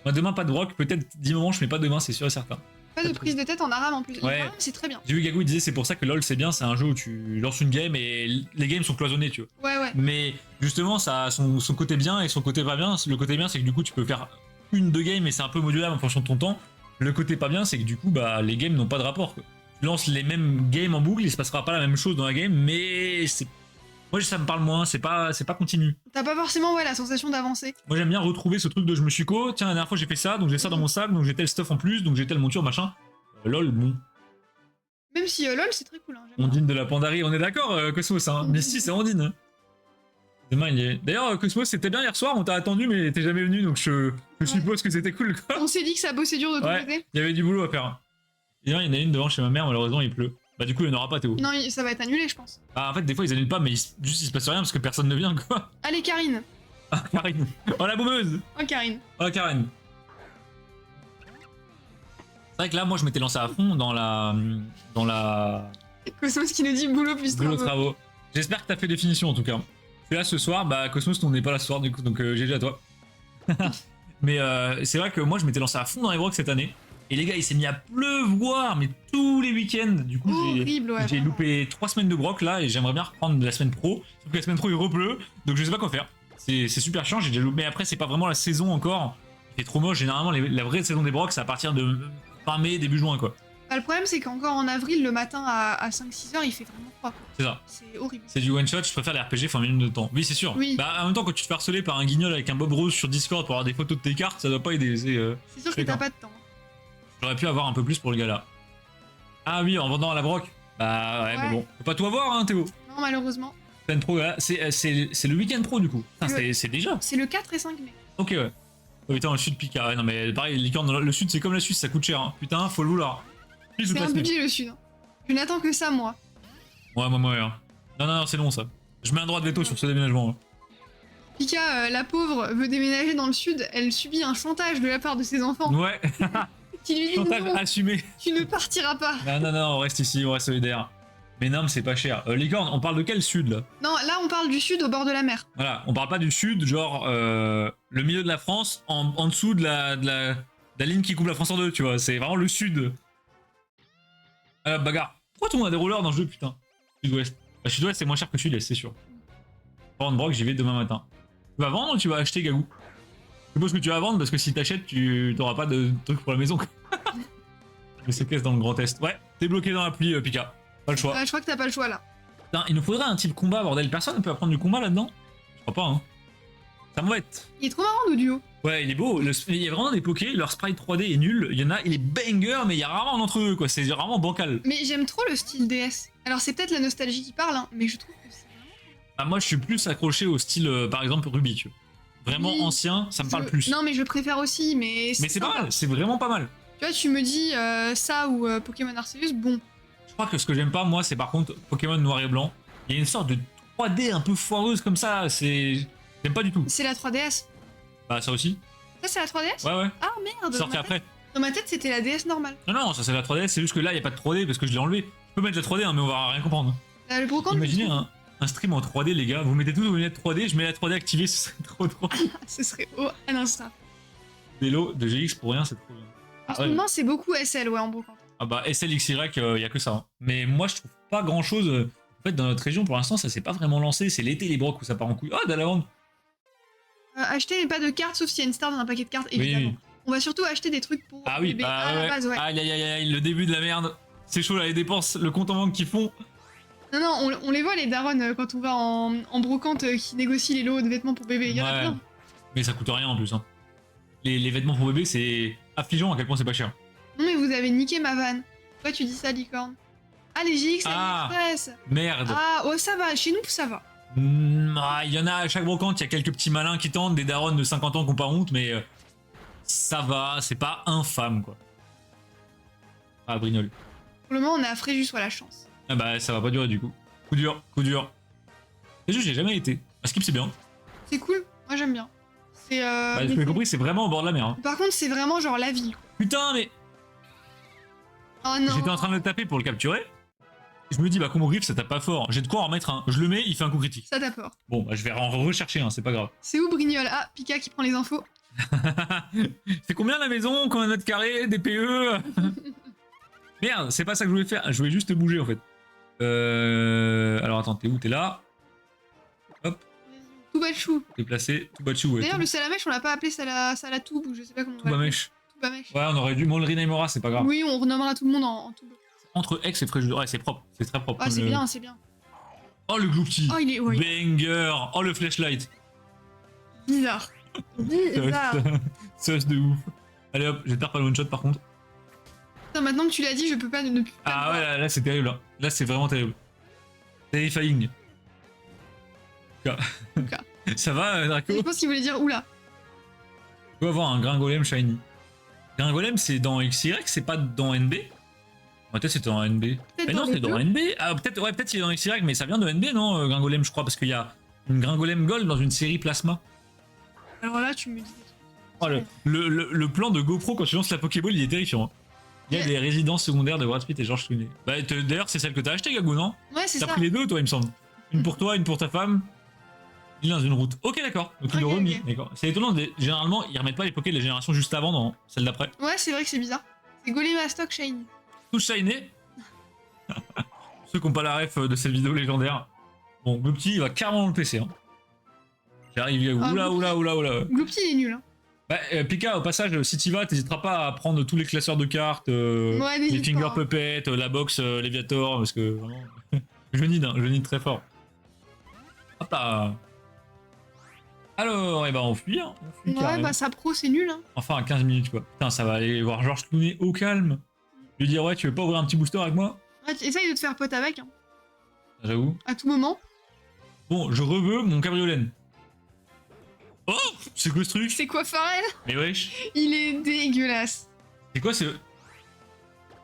Moi, demain, pas de broc. Peut-être 10 moments, je mets pas demain, c'est sûr et certain. Pas de prise de tête en aram en plus. Ouais. Aram, c'est très bien. J'ai vu Gagou, il disait c'est pour ça que LoL c'est bien, c'est un jeu où tu lances une game et les games sont cloisonnés, tu vois. Ouais. Mais justement, ça a son côté bien et son côté pas bien. Le côté bien, c'est que du coup, tu peux faire une, deux games et c'est un peu modulable en fonction de ton temps. Le côté pas bien, c'est que du coup, bah, les games n'ont pas de rapport, quoi. Tu lances les mêmes games en boucle, il se passera pas la même chose dans la game, mais c'est. Moi, ça me parle moins, c'est pas continu. T'as pas forcément la sensation d'avancer. Moi, j'aime bien retrouver ce truc de je me suis co, tiens, la dernière fois j'ai fait ça, donc j'ai ça dans mon sac, donc j'ai tel stuff en plus, donc j'ai telle monture, machin. LoL, bon. Même si LoL c'est très cool. Hein, j'aime bien. Ondine de la Pandarie, on est d'accord, Cosmos, hein. Misty, c'est Ondine. Hein. Demain, il est. D'ailleurs, Cosmos, c'était bien hier soir, on t'a attendu, mais t'es jamais venu, donc je suppose que c'était cool, quoi. On s'est dit que ça bossait dur de ton Ouais, côté. il y avait du boulot à faire. Et là, il y en a une devant chez ma mère, malheureusement, il pleut. Bah, du coup, il n'y en aura pas, Théo. Non, ça va être annulé, je pense. Bah, en fait, des fois, ils annulent pas, mais juste il se passe rien parce que personne ne vient, quoi. Allez, Karine. Ah, Karine. Oh, la boumeuse. Oh, Karine. Oh, Karen. C'est vrai que là, moi, je m'étais lancé à fond dans la. Cosmos qui nous dit boulot plus Boulot travaux. travaux. J'espère que t'as fait des finitions en tout cas. Je suis là ce soir, bah Cosmos, on n'est pas là ce soir du coup, donc GG à toi. Mais c'est vrai que moi, je m'étais lancé à fond dans les brocs cette année. Et les gars, il s'est mis à pleuvoir, mais tous les week-ends. Du coup, Horrible, ouais. j'ai vraiment. loupé 3 semaines de broc là, et j'aimerais bien reprendre la semaine pro. Sauf que la semaine pro, il repleut, donc je sais pas quoi faire. C'est super chiant, j'ai déjà loupé. Mais après, c'est pas vraiment la saison encore. C'est trop moche. Généralement, la vraie saison des brocs, c'est à partir de fin mai, début juin, quoi. Bah, le problème, c'est qu'encore en avril, le matin à 5-6 heures, il fait vraiment froid. Quoi. C'est ça. C'est horrible. C'est du one shot, je préfère les RPG, faut un minimum de temps. Oui, c'est sûr. Oui. Bah, en même temps, quand tu te fais harceler par un guignol avec un bob rose sur Discord pour avoir des photos de tes cartes, ça doit pas aider. C'est sûr que t'as d'accord. pas de temps. J'aurais pu avoir un peu plus pour le gars là. Ah oui, en vendant à la broc. Bah ouais, Ouais. mais bon. Faut pas tout avoir, hein, Théo. Non, malheureusement. Semaine pro, là, c'est le week-end pro du coup. Putain, Le- c'est déjà. C'est le 4 et 5 mai. Ok, ouais. Oh putain, le sud Pika. Ouais, non, mais pareil, licorne, le sud, c'est comme la Suisse, ça coûte cher. Hein. Putain, faut le vouloir. Plus ou C'est pas un semaine. budget le sud. Hein. Je n'attends que ça, moi. Ouais. Hein. Non, c'est long ça. Je mets un droit de veto sur ce déménagement. Hein. Pika, la pauvre, veut déménager dans le sud. Elle subit un chantage de la part de ses enfants Ouais, qui lui dit chantage non, assumé. tu ne partiras pas. Non, on reste ici, on reste solidaire. Mais non, mais c'est pas cher. Licorne, on parle de quel sud là? Non, là, on parle du sud au bord de la mer. Voilà, on parle pas du sud, genre le milieu de la France, en dessous de la ligne qui coupe la France en deux, tu vois. C'est vraiment le sud. Bagarre. Pourquoi tout le monde a des rollers dans le jeu, putain? Sud-ouest. Bah, sud-ouest, c'est moins cher que sud-est, c'est sûr. Vendre broc, j'y vais demain matin. Tu vas vendre ou tu vas acheter, Gagou? Je suppose que tu vas vendre parce que si t'achètes, tu t'auras pas de trucs pour la maison. Je sais qu'est-ce dans le Grand Est. Ouais, t'es bloqué dans l'appli, Pika. Pas le choix. Je crois que t'as pas le choix là. Putain, il nous faudrait un type combat, bordel. Personne ne peut apprendre du combat là-dedans? Je crois pas, hein. Ça m'embête. Il est trop marrant, le duo. Ouais, il est beau. Il y a vraiment des pokés, leur sprite 3D est nul. Il y en a, il est banger, mais il y a rarement entre eux, quoi. C'est vraiment bancal. Mais j'aime trop le style DS. Alors, c'est peut-être la nostalgie qui parle, hein, mais je trouve que c'est. Ah, moi, je suis plus accroché au style, par exemple, Ruby, tu vois. Vraiment Oui, ancien, ça me parle plus. Non, mais je préfère aussi, mais. Mais c'est pas sympa. mal, c'est vraiment pas mal. Tu vois, tu me dis ça ou Pokémon Arceus, bon. Je crois que ce que j'aime pas, moi, c'est par contre Pokémon noir et blanc. Il y a une sorte de 3D un peu foireuse comme ça, c'est. J'aime pas du tout. C'est la 3DS. Bah, ça aussi. Ça, c'est la 3DS Ouais. Ah merde. Sorti dans ma après. tête- Dans ma tête, c'était la DS normale. Non, ça c'est la 3D, c'est juste que là, il y a pas de 3D parce que je l'ai enlevé. Je peux mettre la 3D, hein, mais on va rien comprendre. Le brocante. Imaginez un stream en 3D, les gars. Vous mettez tous vos lunettes 3D, je mets la 3D activée, ce serait trop drôle. Ce serait. Oh, ah non, ça. Des lots de GX pour rien, c'est trop bien. En ce moment, c'est beaucoup SL, ouais, en brocante. Ah bah SLXY, y a que ça. Hein. Mais moi, je trouve pas grand chose. En fait, dans notre région, pour l'instant, ça s'est pas vraiment lancé. C'est l'été, les brocs où ça part en couille. Ah, de la lavande. Acheter pas de cartes, sauf s'il y a une star dans un paquet de cartes, évidemment. Oui. On va surtout acheter des trucs pour Ah oui, bébé bah à la ouais. base, ouais. Aïe, le début de la merde. C'est chaud là, les dépenses, le compte en banque qu'ils font. Non, on les voit, les darons, quand on va en brocante qui négocient les lots de vêtements pour bébé. Il y en a Ouais. plein. Mais ça coûte rien en plus. Hein. Les vêtements pour bébé, c'est. affligeant à quel point c'est pas cher. Non mais vous avez niqué ma vanne. Pourquoi tu dis ça, licorne? Ah, les GX AliExpress. Merde. Ah, oh, ça va. Chez nous, ça va. Il y en a à chaque brocante, il y a quelques petits malins qui tentent, des darons de 50 ans qui ont pas honte, mais ça va, c'est pas infâme, quoi. Ah, Brignoles. Pour le moment, on est à Fréjus sur la chance. Ah bah, ça va pas durer, du coup. Coup dur, coup dur. Fréjus, j'ai jamais été. À Skip, c'est bien. C'est cool. Moi, j'aime bien. C'est. Bah, j'ai compris, c'est vraiment au bord de la mer. Hein. Par contre, c'est vraiment genre la vie. Putain, mais Oh non. j'étais en train de le taper pour le capturer. Je me dis, bah, combo griffe, ça tape pas fort. J'ai de quoi en remettre un. Je le mets, il fait un coup critique. Ça t'a peur. Bon, bah, je vais en rechercher, hein, c'est pas grave. C'est où Brignol? Ah, Pika qui prend les infos. C'est combien la maison? Combien de mètres carrés? DPE? Merde, c'est pas ça que je voulais faire. Je voulais juste te bouger en fait. Alors attends, t'es où? T'es là. Hop, Tout bachou. t'es placé. Tout battu, ouais. D'ailleurs, le salamèche, on l'a pas appelé Salatoub ou je sais pas comment on Tout va l'appeler. mèche. Tout bamèche. Ouais, on aurait dû. Bon, le Rinaimora, c'est pas grave. Oui, on renommera tout le monde en tout. Entre X et Fréjus. Ouais, c'est propre. C'est très propre. Ah, comme c'est le- bien, c'est bien. Oh, le Gloopty. Oh, il est. Ouais, Banger. Oh, le flashlight. bizarre. Bizarre. Sauce de ouf. Allez hop, j'espère pas le one shot par contre. Putain, maintenant que tu l'as dit, je peux pas ne plus. Ah ouais, là c'est terrible. Là c'est vraiment terrible. Terrifying. Ça va, Draco? Je pense qu'il voulait dire oula. Tu dois avoir un Gringolem shiny. Gringolem c'est dans XY, c'est pas dans NB? Peut-être c'était dans NB. Peut-être Mais non, dans c'était les dans deux. NB. Ah, peut-être ouais, peut-être il est dans XY, mais ça vient de NB, non, Gringolem, je crois, parce qu'il y a une Gringolem Gold dans une série Plasma. Alors là, tu me dis. Oh, le plan de GoPro quand tu lances la Pokéball, il est terrifiant. Hein. Il y a des résidences secondaires de Brad Pitt et George Clooney. Bah, d'ailleurs, c'est celle que t'as acheté, Gagou, non? Ouais, c'est T'as ça. pris les deux, toi, il me semble. Une pour toi, une pour ta femme. Il est dans une route. Ok, d'accord. Donc il le Ok, remis. ok. D'accord. C'est étonnant. Généralement, ils remettent pas les Poké de la génération juste avant, dans celle d'après. Ouais, c'est vrai que c'est bizarre. C'est Golémastock Shiny. Tout shiny. Ceux qui n'ont pas la ref de cette vidéo légendaire. Bon, le petit, il va carrément dans le PC. Hein. J'arrive, Gagou. Ah, Oula, Gloopty. oula, oula, oula. Gloopty, il est nul. Hein. Bah, Pika, au passage, si t'y vas, t'hésiteras pas à prendre tous les classeurs de cartes, Ouais, les n'hésite Finger pas. Puppet, la box Leviator, parce que vraiment. je nid très fort. Hop là. Alors, eh ben on fuit, hein. On fuit Ouais, carrément. bah sa pro, c'est nul. Hein. Enfin, à 15 minutes, quoi. Putain, ça va aller voir George Clooney au calme. Lui dire, ouais, tu veux pas ouvrir un petit booster avec moi? Ouais, essaye de te faire pote avec, hein, J'avoue. à tout moment. Bon, je reveux mon cabriolet. Oh, c'est quoi ce truc? C'est quoi Pharrell? Mais wesh, Il est dégueulasse. c'est quoi ce...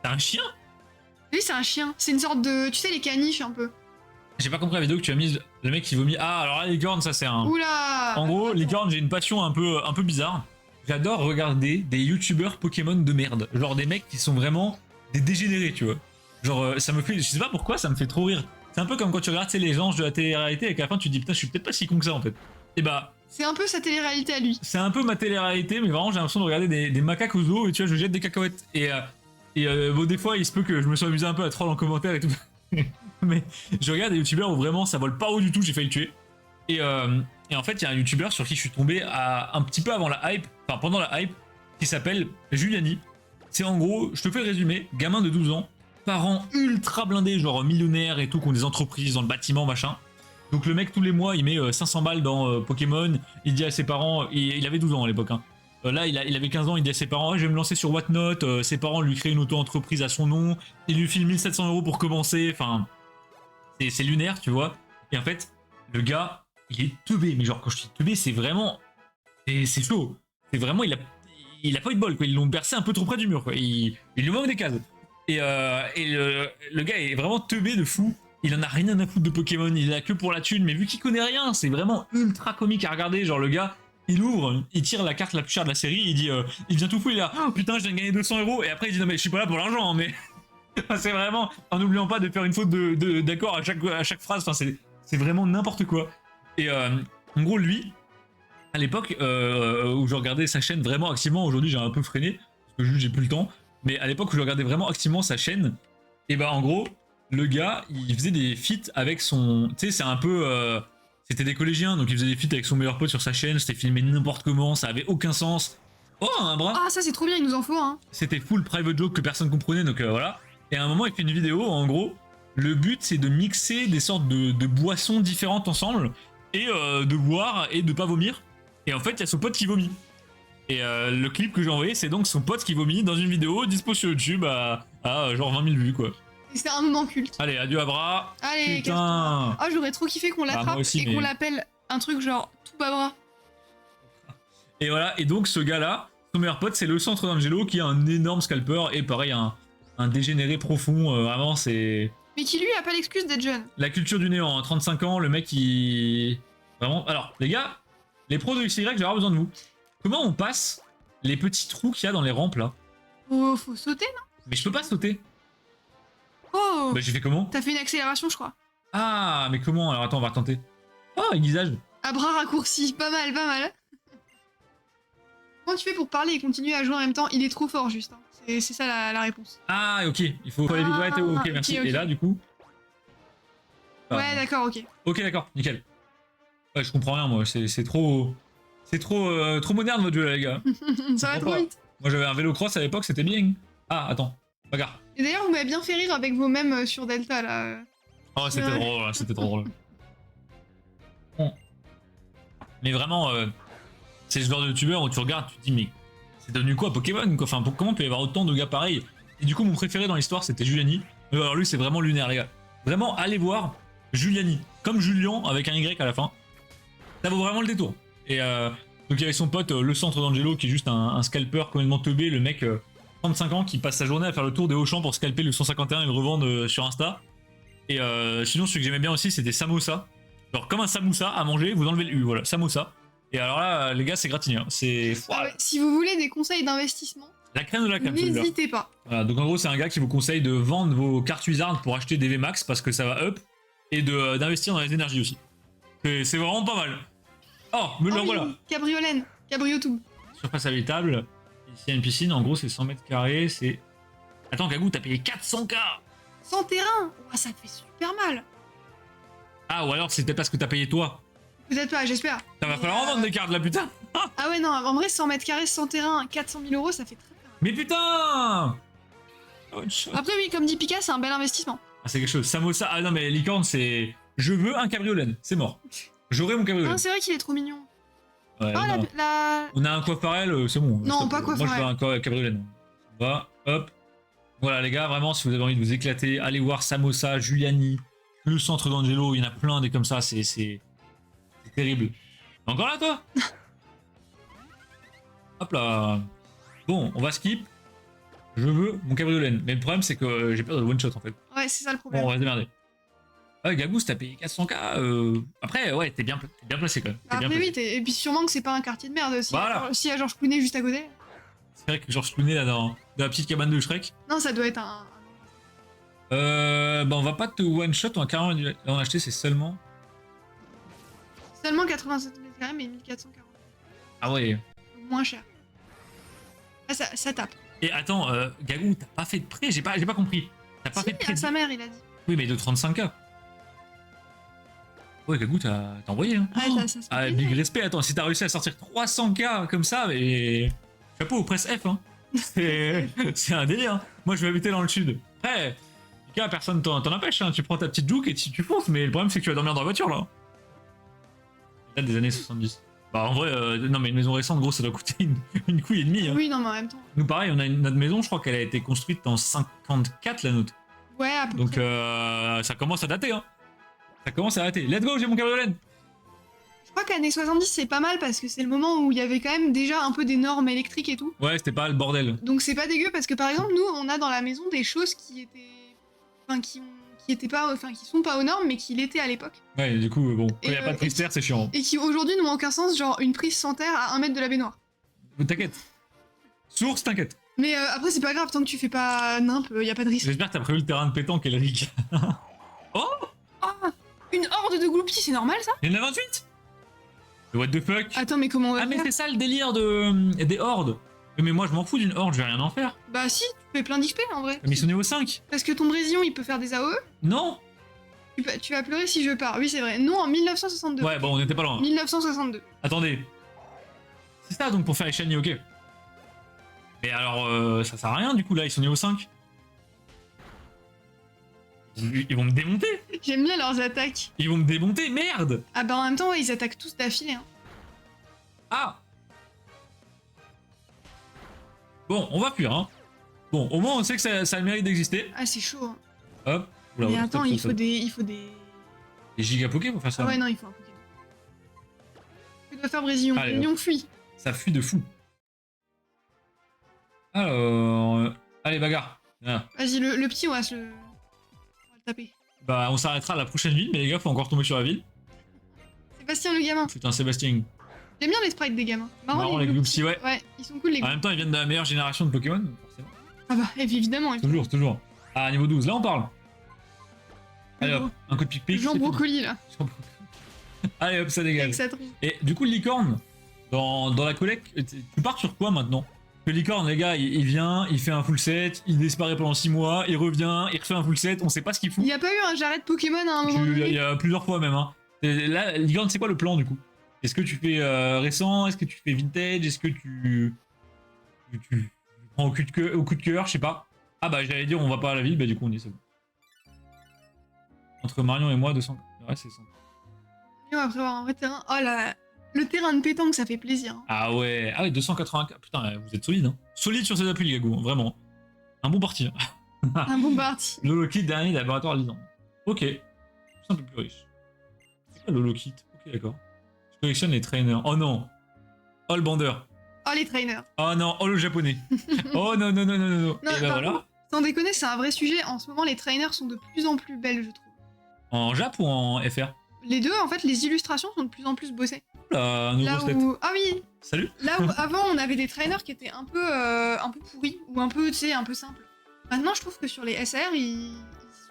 T'as un chien? Lui, c'est un chien. C'est une sorte de. Tu sais, les caniches un peu. J'ai pas compris la vidéo que tu as mise, le mec qui vomit. Ah, alors là, licorne, ça c'est un... Oula. En gros, licorne, j'ai une passion un peu bizarre. J'adore regarder des youtubeurs Pokémon de merde. Genre des mecs qui sont vraiment des dégénérés, tu vois. Genre, ça me fait... Je sais pas pourquoi, ça me fait trop rire. C'est un peu comme quand tu regardes, tu sais, les anges de la télé-réalité et qu'à la fin tu te dis, putain, je suis peut-être pas si con que ça, en fait. Et bah... C'est un peu sa télé-réalité à lui. C'est un peu ma télé-réalité, mais vraiment j'ai l'impression de regarder des macaques aux zoo et tu vois, je jette des cacahuètes. Et bon, des fois, il se peut que je me sois amusé un peu à troll en commentaire et tout. Mais je regarde des youtubeurs où vraiment ça vole pas haut du tout, j'ai failli le tuer. Et en fait, il y a un youtubeur sur qui je suis tombé un petit peu avant la hype, enfin pendant la hype, qui s'appelle Juliani. C'est en gros, je te fais le résumé, gamin de 12 ans, parents ultra blindés, genre millionnaires et tout, qui ont des entreprises dans le bâtiment, machin. Donc le mec tous les mois il met 500 balles dans Pokémon, il dit à ses parents, il avait 12 ans à l'époque hein. Là il avait 15 ans, il dit à ses parents ouais, je vais me lancer sur Whatnot, ses parents lui créent une auto-entreprise à son nom, il lui file 1700 € pour commencer, enfin c'est lunaire tu vois. Et en fait le gars il est teubé, mais genre quand je dis teubé c'est vraiment, c'est chaud, c'est vraiment il a pas eu de bol quoi, ils l'ont percé un peu trop près du mur quoi, il lui manque des cases. Et le gars est vraiment teubé de fou. Il en a rien à foutre de Pokémon, il a que pour la thune, mais vu qu'il connaît rien, c'est vraiment ultra comique à regarder. Genre le gars, il ouvre, il tire la carte la plus chère de la série, il dit, il vient tout fou, il est là, oh, putain, je viens de gagner 200 €, et après il dit non mais je suis pas là pour l'argent, mais c'est vraiment, en n'oubliant pas de faire une faute d'accord à chaque phrase, enfin c'est vraiment n'importe quoi. Et en gros lui, à l'époque où je regardais sa chaîne vraiment activement, aujourd'hui j'ai un peu freiné parce que juste j'ai plus le temps, mais à l'époque où je regardais vraiment activement sa chaîne, et bah en gros le gars, il faisait des feats avec son... Tu sais, c'est un peu... C'était des collégiens, donc il faisait des feats avec son meilleur pote sur sa chaîne, c'était filmé n'importe comment, ça avait aucun sens. Oh, un bras! Ah, ça c'est trop bien, il nous en faut, hein. C'était full private joke que personne comprenait, donc voilà. Et à un moment, il fait une vidéo, en gros, le but c'est de mixer des sortes de boissons différentes ensemble, et de boire et de pas vomir. Et en fait, il y a son pote qui vomit. Et le clip que j'ai envoyé, c'est donc son pote qui vomit dans une vidéo dispo sur YouTube à genre 20 000 vues, quoi. Et c'est un moment culte. Allez, adieu Abra. Allez, Putain. Ah, j'aurais trop kiffé qu'on l'attrape moi aussi, et qu'on mais- l'appelle un truc genre tout babra. Et voilà, et donc ce gars-là, son meilleur pote, c'est le centre d'Angelo qui a un énorme scalper et pareil, un dégénéré profond. Vraiment, c'est Mais qui lui a pas l'excuse d'être jeune. la culture du néant. 35 ans, le mec, il. Vraiment. Alors, les gars, les pros de XY, je vais avoir besoin de vous. Comment on passe les petits trous qu'il y a dans les rampes là? Faut sauter, non? Mais je peux pas sauter. Oh Bah, j'ai fait comment? T'as fait une accélération, je crois. Ah, mais comment? Alors attends, on va retenter. Oh, aiguisage. À bras raccourcis, pas mal, pas mal. Comment tu fais pour parler et continuer à jouer en même temps? Il est trop fort, juste. Hein. C'est ça la réponse. Ah, ok, il faut aller vite. Ouais, t'es ok, merci. ok. Et là, du coup. Ouais, d'accord, ok. Ok, d'accord, nickel. Ouais, je comprends rien, moi. C'est trop. C'est trop moderne votre jeu, là, les gars. Ça va comprends trop pas. vite. Moi, j'avais un vélo cross à l'époque, c'était bien. Ah, attends, regarde. Et d'ailleurs, vous m'avez bien fait rire avec vos mèmes sur Delta, là. Oh, c'était Ouais. drôle, c'était trop drôle. Bon. Mais vraiment, c'est ce genre de youtubeur où tu regardes, tu te dis, mais c'est devenu quoi Pokémon quoi. Enfin, comment peut y avoir autant de gars pareils? Et du coup, mon préféré dans l'histoire, c'était Juliani. Alors lui, c'est vraiment lunaire, les gars. Vraiment, allez voir Juliani, comme Julien avec un Y à la fin. Ça vaut vraiment le détour. Et donc, il y avait son pote, le centre d'Angelo, qui est juste un scalper complètement teubé, le mec 35 ans qui passe sa journée à faire le tour des Auchan pour scalper le 151 et le revendre sur Insta. Et sinon, celui que j'aimais bien aussi, c'était Samosa. Genre, comme un samoussa à manger, vous enlevez le U, voilà, Samosa. Et alors là, les gars, c'est gratiné. Hein. C'est Ah ouais, si vous voulez des conseils d'investissement, la crème de la crème, celui-là. n'hésitez pas. Voilà, donc en gros, c'est un gars qui vous conseille de vendre vos cartes Wizard pour acheter des VMAX parce que ça va up et d'investir dans les énergies aussi. C'est vraiment pas mal. Oh, me le oui, voilà. Cabriolène, Cabriotube. Surface habitable. Ici, il y a une piscine. En gros, c'est 100 mètres carrés. C'est. Attends, Kagou, t'as payé 400K. Sans terrain. Ouah, ça fait super mal. Ah, ou alors c'est peut-être parce que t'as payé toi. Peut-être pas, j'espère. Ça va falloir en vendre des cartes là, putain. Ah ouais, non, en vrai, 100 mètres carrés sans terrain, 400 000 euros, ça fait très mal. Mais putain. One shot. Après, oui, comme dit Pika, c'est un bel investissement. Ah, c'est quelque chose. Samosa. Ah non, mais licorne, c'est. Je veux un cabriolet. C'est mort. J'aurai mon cabriolet. Ah, c'est vrai qu'il est trop mignon. Ouais, Ah, non. la... On a un coiffe pareil, c'est bon. Non, Stop. pas coiffe Moi, je veux pareil. un cabriolet. Non. On va, hop. Voilà, les gars, vraiment, si vous avez envie de vous éclater, allez voir Samosa, Giuliani, le centre d'Angelo. Il y en a plein des comme ça. C'est terrible. Encore là, toi? Hop là. Bon, on va skip. Je veux mon cabriolet. Mais le problème, c'est que j'ai peur de one shot en fait. Ouais, c'est ça le Bon, problème. on va se démerder. Ah, Gabous, t'as payé 400K. Après, ouais, t'es bien placé quand même. T'es bien Après, placé. oui, et puis sûrement que c'est pas un quartier de merde. Si Voilà. y a Georges Clooney juste à côté. C'est vrai que Georges Clooney là dans la petite cabane de Shrek. Non, ça doit être un... Bah on va pas te one shot, on va carrément en acheter, c'est seulement. Seulement 87 mètres carrés, mais 1440. Ah ouais. Donc moins cher. Ah, ça tape. Et attends, Gagou, t'as pas fait de prêt? J'ai pas compris. T'as pas Si, fait de prêt à sa mère, il a dit. Oui, mais de 35K. Ouais, Gagou, t'as envoyé, hein. Ouais, ça se fait Ah, plaisir. big respect, attends, si t'as réussi à sortir 300K comme ça, mais. Chapeau, presse F, hein. C'est un délire. Hein. Moi, je vais habiter dans le sud. Après, gars, personne t'en empêche, hein. Tu prends ta petite juke et tu fonces, mais le problème, c'est que tu vas dormir dans la voiture, là. Date des années 70. Bah, en vrai, non, mais une maison récente, gros, ça doit coûter une couille et demie. Hein. Oui, non, mais en même temps. Nous, pareil, on a notre maison, je crois qu'elle a été construite en 54, la nôtre. Ouais, à peu Donc, près. ça commence à dater, hein. Ça commence à dater. Let's go, j'ai mon cabriolet. Je crois qu'années 70, c'est pas mal parce que c'est le moment où il y avait quand même déjà un peu des normes électriques et tout. Ouais, c'était pas le bordel. Donc c'est pas dégueu parce que par exemple, nous, on a dans la maison des choses qui étaient. Enfin, qui étaient pas. Enfin, qui sont pas aux normes, mais qui l'étaient à l'époque. Ouais, du coup, bon, quand Et, y a pas de et prise terre, c'est chiant. Et qui aujourd'hui n'ont aucun sens, genre une prise sans terre à 1 mètre de la baignoire. T'inquiète. Source, t'inquiète. Mais après, c'est pas grave, tant que tu fais pas nimp, y a pas de risque. J'espère que t'as prévu le terrain de pétanque et le rig. Oh, Ah, une horde de gloupies, c'est normal ça? il y en a 28. What the fuck? Attends, mais comment on va Ah, mais faire? c'est ça le délire des hordes. Mais moi, je m'en fous d'une horde, je vais rien en faire. Bah si, tu fais plein d'XP en vrai. Mais ils sont niveau 5. Parce que ton Brésilon, il peut faire des AOE. Non. Tu vas pleurer si je pars. Oui, c'est vrai. Non, en 1962. Ouais, bon, on était pas loin. 1962. Attendez. C'est ça donc pour faire les shiny, ok. Mais alors, ça sert à rien du coup là, ils sont niveau 5. Ils vont me démonter. J'aime bien leurs attaques. Ils vont me démonter, merde. Ah bah en même temps, ouais, ils attaquent tous d'affilée. Hein. Ah. Bon, on va fuir, hein. Bon, au moins, on sait que ça a le mérite d'exister. Ah, c'est chaud. Hein. Hop. Oula, Mais oula, attends, stop, il stop, faut stop. des... Des gigapoké pour faire ça. Ah ouais, non, il faut un Pokémon. Que doit faire Brésillon? Allez, Brésillon fuit. Ça fuit de fou. Alors... allez, bagarre. Voilà. Vas-y, le petit, on va le taper. Bah, on s'arrêtera à la prochaine ville, mais les gars, faut encore tomber sur la ville. Sébastien le gamin. Putain, Sébastien. J'aime bien les sprites des gamins. Marrant, les Gloopsy, ouais. Ouais, ils sont cool les En Gloopsy. même temps, ils viennent de la meilleure génération de Pokémon, forcément. Ah bah, évidemment. Toujours, toujours. Ah, niveau 12, là, on parle. Allez hop, un coup de pic-pic. Jean c'est fini. Brocoli là. Jean Brocoli. Allez hop, ça dégage. Avec sa tronche. Et du coup, le licorne, dans la collecte, tu pars sur quoi maintenant? Le licorne, les gars, il vient, il fait un full set, il disparaît pendant 6 mois, il revient, il refait un full set, on sait pas ce qu'il fout. Il y a pas eu un j'arrête Pokémon à un moment Il donné? y a plusieurs fois même. Hein. Et là, licorne, c'est quoi le plan du coup? Est-ce que tu fais récent? Est-ce que tu fais vintage? Est-ce que tu prends au coup de cœur? Je sais pas. Ah bah j'allais dire on va pas à la ville, bah du coup on y est, c'est bon. Entre Marion et moi, 200. Ouais, c'est ça. Et on va prévoir un vrai terrain. Oh là, le terrain de pétanque, ça fait plaisir. Hein. Ah ouais, 284. Putain, vous êtes solide, hein. Solide sur ces appuis, les gars, vraiment. Un bon parti. Un bon parti. Lolo-Kit, dernier laboratoire Lisan. Ok. C'est un peu plus riche. C'est quoi Lolo-Kit? Ok, d'accord. Je collectionne les trainers. Oh non. Oh le bandeur. Oh les trainers. Oh non, oh le japonais. Oh non, non, non, non, non, non. Non, Et ben par voilà. contre, sans déconner, c'est un vrai sujet. En ce moment, les trainers sont de plus en plus belles, je trouve. En Jap ou en FR? Les deux, en fait, les illustrations sont de plus en plus bossées. Oula, un Là nouveau stat. où... Ah oui, Salut. là où avant on avait des trainers qui étaient un peu pourris ou un peu, tu sais, un peu simples. Maintenant, je trouve que sur les SR, ils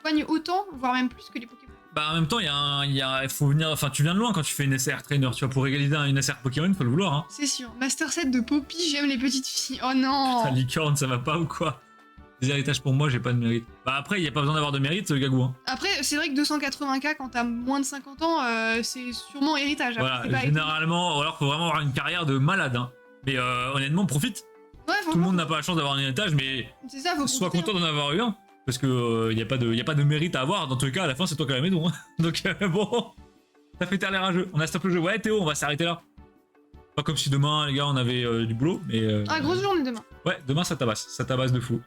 soignent autant, voire même plus que les Pokémon. Bah en même temps, il faut venir. Enfin, tu viens de loin quand tu fais une SR trainer. Tu vois, pour égaliser une SR Pokémon, faut le vouloir. Hein. C'est sûr. Master set de Poppy, j'aime les petites filles. Oh non. Putain, licorne, ça va pas ou quoi? Des héritages pour moi, j'ai pas de mérite. Bah après, y a pas besoin d'avoir de mérite, Gagou. Hein. Après, c'est vrai que 280K quand t'as moins de 50 ans, c'est sûrement héritage. Après, Voilà, c'est pas généralement, ou alors faut vraiment avoir une carrière de malade. Hein. Mais honnêtement, profite. Ouais, Tout le monde n'a pas la chance d'avoir un héritage, mais c'est ça, faut sois profiter, content d'en avoir eu un. Parce que y a pas de mérite à avoir. Dans tous les cas, à la fin, c'est toi qui as la maison. Hein. Donc bon, ça fait taire les rageux. On a stoppé le jeu. Ouais, Théo, on va s'arrêter là. Pas comme si demain, les gars, on avait du boulot, mais. Ah, grosse journée demain. Ouais, demain ça tabasse de fou.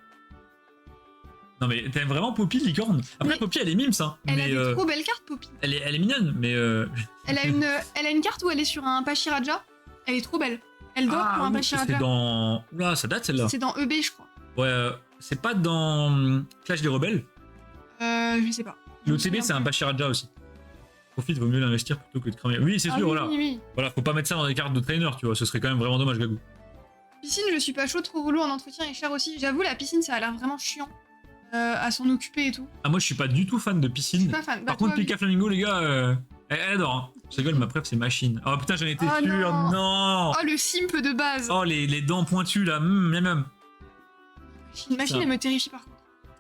Non mais t'aimes vraiment Poppy, licorne? Après, Mais- Poppy, elle est mimes, hein. Elle mais a des trop belles cartes, Poppy. elle est mignonne, mais. Elle a une carte où elle est sur un Pachiraja. Elle est trop belle. Elle dort pour un oui, Pachiraja. c'est dans. Oula, ça date celle-là. C'est dans EB, je crois. Ouais, c'est pas dans Clash des Rebelles. Je sais pas. Je me L'OTB, souviens c'est un plus. Pachiraja aussi. Profite, vaut mieux l'investir plutôt que de cramer. Oui, c'est Ah sûr, oui, voilà. oui, oui. Voilà, faut pas mettre ça dans des cartes de trainer, tu vois. Ce serait quand même vraiment dommage, Gagou. Piscine, je suis pas chaud, trop relou en entretien et cher aussi. J'avoue, la piscine, ça a l'air vraiment chiant à s'en occuper et tout. Ah, moi, je suis pas du tout fan de Je piscine. suis pas fan. Bah, Par contre, toi, Pika Flamingo, les gars, elle adore. Hein. Je rigole, ma préf, c'est machine. Oh putain, j'en étais Oh, sûr. non. Non. Oh, le simp de base. Oh, les dents pointues là. Miam. Une machine, ça. elle me terrifie par contre.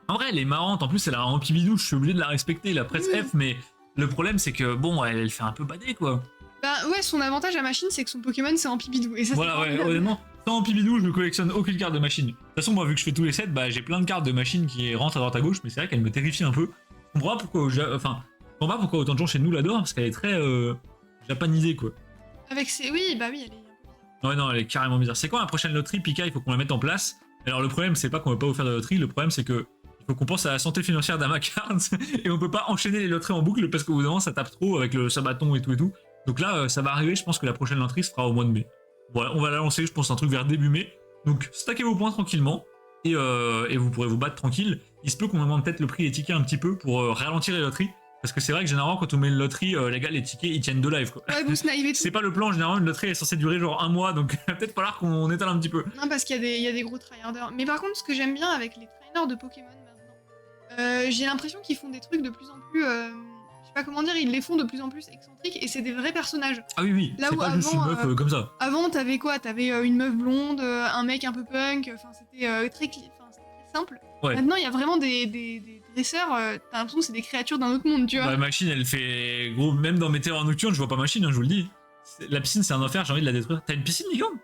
En vrai, elle est marrante. En plus, elle a un pibidou. Je suis obligé de la respecter, la presse Oui. F. Mais le problème, c'est que bon, elle fait un peu badé, quoi. Bah ouais, son avantage à machine, c'est que son Pokémon, c'est en pipidou. Et ça, Voilà, c'est ouais, formidable. honnêtement, sans pibidou, je ne collectionne aucune carte de machine. De toute façon, moi, vu que je fais tous les sets, bah, j'ai plein de cartes de machine qui rentrent à droite à gauche, mais c'est vrai qu'elle me terrifie un peu. Je comprends pas pourquoi, enfin, je comprends pas pourquoi autant de gens chez nous l'adorent, parce qu'elle est très japanisée, quoi. Avec ses... Oui, bah oui, elle est... Ouais, non, elle est carrément bizarre. C'est quoi la prochaine loterie, Pika? Il faut qu'on la mette en place. Alors, le problème, c'est pas qu'on veut pas vous faire de loterie, le problème, c'est que il faut qu'on pense à la santé financière d'Amacards, et on peut pas enchaîner les loteries en boucle, parce qu'au bout d'un moment, ça tape trop avec le sabaton et tout et tout. Donc là, ça va arriver, je pense que la prochaine loterie se fera au mois de mai. Voilà, on va la lancer, je pense, un truc vers début mai. Donc, stackez vos points tranquillement, et vous pourrez vous battre tranquille. Il se peut qu'on augmente peut-être le prix des tickets un petit peu pour ralentir les loteries, parce que c'est vrai que généralement, quand on met une loterie, les gars, les tickets, ils tiennent de live, quoi. Ouais, Boost Live et tout. C'est pas le plan, généralement, une loterie est censée durer genre un mois, donc peut-être falloir qu'on étale un petit peu. Non, parce qu'il y a des gros tryharders. Mais par contre, ce que j'aime bien avec les trainers de Pokémon maintenant, j'ai l'impression qu'ils font des trucs de plus en plus... je sais pas comment dire, ils les font de plus en plus excentriques et c'est des vrais personnages. Ah oui, oui, Là c'est où pas juste une avant, meuf comme ça. Avant, t'avais quoi? T'avais une meuf blonde, un mec un peu punk, enfin c'était c'était très simple. Ouais. Maintenant, il y a vraiment des dresseurs, t'as l'impression que c'est des créatures d'un autre monde, tu vois. Bah, Machine, elle fait. Gros, même dans Météor Nocturne, je vois pas Machine, hein, je vous le dis. La piscine, c'est un enfer, j'ai envie de la détruire. T'as une piscine, Licorne?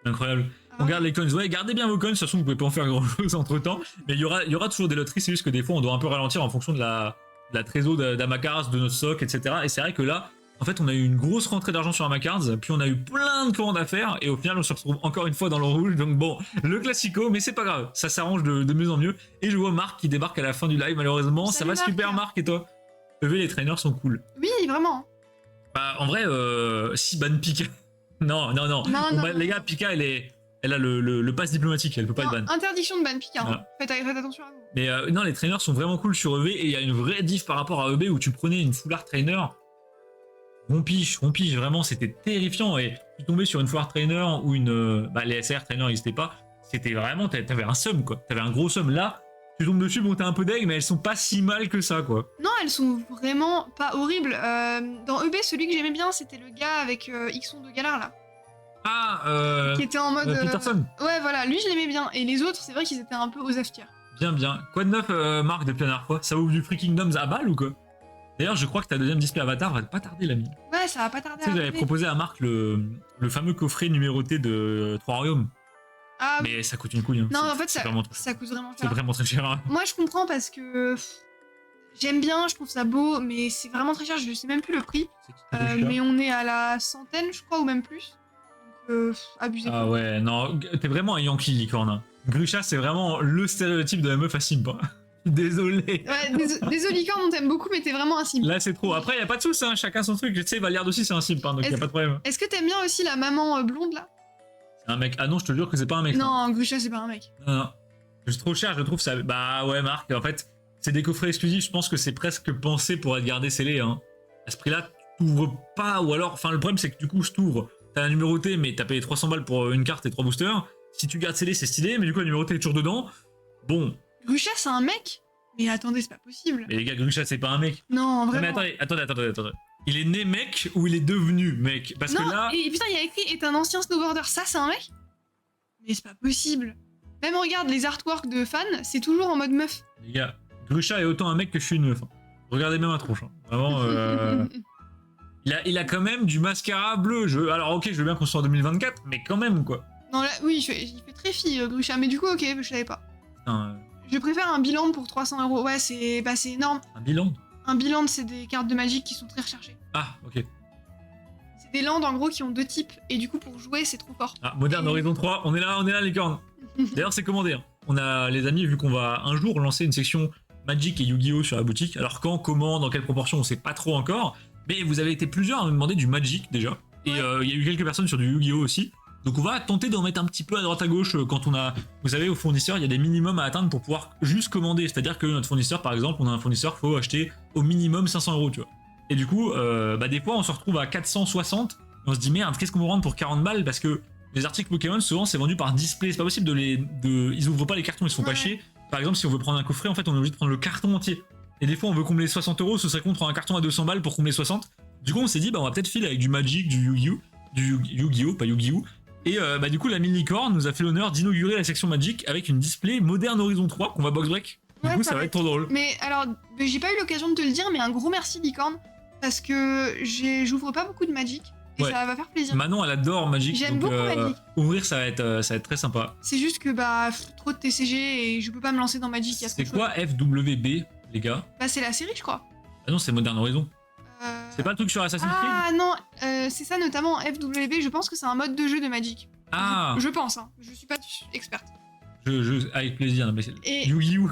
Incroyable. On garde les coins. Ouais, gardez bien vos coins, de toute façon, vous pouvez pas en faire grand chose entre temps. Mais il y aura toujours des loteries, c'est juste que des fois, on doit un peu ralentir en fonction de la trésor d'Amacards, de notre soc, etc. Et c'est vrai que là, En fait, on a eu une grosse rentrée d'argent sur Amacards, puis on a eu plein de commandes à faire, et au final, on se retrouve encore une fois dans le rouge. Donc bon, le classico, mais c'est pas grave, ça s'arrange de mieux en mieux. Et je vois Marc qui débarque à la fin du live, malheureusement. Salut, ça va Marc. super, Marc, et toi? Les trainers sont cool. Oui, vraiment. Bah, en vrai, si ban Pika. non. Non, Les gars, Pika, elle a le pass diplomatique, elle peut pas Non, être ban. interdiction de ban Picard. Voilà. Faites attention à vous. Mais non, les trainers sont vraiment cool sur EV, et il y a une vraie diff par rapport à EB où tu prenais une full art trainer. Rompiche, vraiment, c'était terrifiant. Et tu tombais sur une full art trainer ou une. Bah, les SR trainers n'existaient pas. C'était vraiment. T'avais un sum, quoi. T'avais un gros sum. Là, tu tombes dessus, bon, t'as un peu d'aigle, mais elles sont pas si mal que ça, quoi. Non, elles sont vraiment pas horribles. Dans EB, celui que j'aimais bien, c'était le gars avec Xon de Galard, là. Ah, Qui était en mode. Peterson. Ouais, voilà, lui, je l'aimais bien. Et les autres, c'est vrai qu'ils étaient un peu aux aftières. Bien. Quoi de neuf, Marc, depuis la dernière fois? Ça ouvre du Free Kingdoms à balle ou quoi? D'ailleurs, je crois que ta deuxième display avatar va pas tarder, l'ami. Ouais, ça va pas tarder Tu sais, à j'avais arriver. proposé à Marc le fameux coffret numéroté de Trois Royaumes. Ah, Mais ça coûte une couille. Hein. non, C'est- en fait, c'est vraiment trop- ça coûte vraiment c'est cher. vraiment très cher. Hein. Moi, je comprends parce que j'aime bien, je trouve ça beau, mais c'est vraiment très cher. Je sais même plus le prix. C'est qui coûte cher. Mais on est à la centaine, je crois, ou même plus. Donc, abusé. Ah ouais, non, t'es vraiment un Yankee, Licorne. Hein. Grucha, c'est vraiment le stéréotype de la meuf à Simp. Hein. Désolé. Ouais, désolé, Licorne, on t'aime beaucoup, mais t'es vraiment un simp. Là, c'est trop. Après, y a pas de soucis, hein. Chacun son truc. Tu sais, Valiard aussi, c'est un Simp, hein, donc y a Est-ce- pas de problème. Est-ce que t'aimes bien aussi la maman blonde là? C'est un mec. Ah non, je te jure que c'est pas un mec. ça. Non, Grisha, c'est pas un mec. Non. C'est trop cher, je trouve ça. Bah ouais, Marc, en fait, c'est des coffrets exclusifs. Je pense que c'est presque pensé pour être gardé scellé. Hein. À ce prix-là, t'ouvres pas, ou alors. Enfin, le problème, c'est que du coup, je t'ouvre. T'as la numérotée, mais t'as payé 300 balles pour une carte et 3 boosters. Si tu gardes scellé, c'est stylé, mais du coup, la numérotée est toujours dedans. Bon, Grisha, c'est un mec? Mais attendez, c'est pas possible. mais les gars, Grucha, c'est pas un mec. Non, Non, vraiment. mais attendez. Il est né mec ou il est devenu mec? Parce Non, que là. et putain, il y a écrit est un ancien snowboarder. Ça, c'est un mec? Mais c'est pas possible. Même regarde les artworks de fans, c'est toujours en mode meuf. Les gars, Grucha est autant un mec que je suis une meuf. Hein. Regardez bien ma tronche. Hein. Vraiment. Il a quand même du mascara bleu. Alors, ok, je veux bien qu'on soit en 2024, mais quand même, quoi. Non, là, oui, il fait très fille, Grisha. Mais du coup, ok, je savais pas. Putain, Je préfère un bilan pour 300 €. Ouais, c'est énorme. un bilan. Un bilan, c'est des cartes de Magic qui sont très recherchées. Ah, ok. C'est des landes en gros qui ont 2 types. Et du coup, pour jouer, c'est trop fort. Ah, Modern Horizon 3, on est là, les cornes. D'ailleurs, c'est commandé. Hein. On a, les amis, vu qu'on va un jour lancer une section Magic et Yu-Gi-Oh! Sur la boutique. Alors, quand, comment, dans quelle proportion, on sait pas trop encore. Mais vous avez été plusieurs à me demander du Magic déjà. Et il Ouais. y a eu quelques personnes sur du Yu-Gi-Oh! Aussi. Donc, on va tenter d'en mettre un petit peu à droite à gauche quand on a. Vous savez, au fournisseur, il y a des minimums à atteindre pour pouvoir juste commander. C'est-à-dire que notre fournisseur, par exemple, on a un fournisseur, faut acheter au minimum 500 €, tu vois. Et du coup, des fois, on se retrouve à 460. Et on se dit, merde, qu'est-ce qu'on va rendre pour 40 balles? Parce que les articles Pokémon, souvent, c'est vendu par display. C'est pas possible ils ouvrent pas les cartons, ils se font pas Ouais. chier. Par exemple, si on veut prendre un coffret, en fait, on est obligé de prendre le carton entier. Et des fois, on veut combler 60 €, ce serait contre un carton à 200 balles pour combler 60. Du coup, on s'est dit, bah, on va peut-être filer avec du Magic, du Yu-Gi-Oh! Pas Yu-Gi-Oh! Et du coup, la Licorne nous a fait l'honneur d'inaugurer la section Magic avec une display Modern Horizon 3 qu'on va box break. Du Ouais, coup, ça va pareil. être trop drôle. Mais alors, j'ai pas eu l'occasion de te le dire, mais un gros merci, Licorne. Parce que j'ouvre pas beaucoup de Magic. Et Ouais. ça va faire plaisir. Manon, elle adore Magic. J'aime donc, beaucoup Magic. Ouvrir, ça va être très sympa. C'est juste que, trop de TCG et je peux pas me lancer dans Magic. Il y a trop C'est de choses. quoi FWB, les gars? Bah, c'est la série, je crois. Ah non, c'est Modern Horizon. C'est pas le truc sur Assassin's Creed? Ah non, c'est ça notamment FWB. Je pense que c'est un mode de jeu de Magic. Ah, Je pense, hein. Je suis pas experte. avec plaisir. Non, mais c'est Et- Yu-Gi-Oh!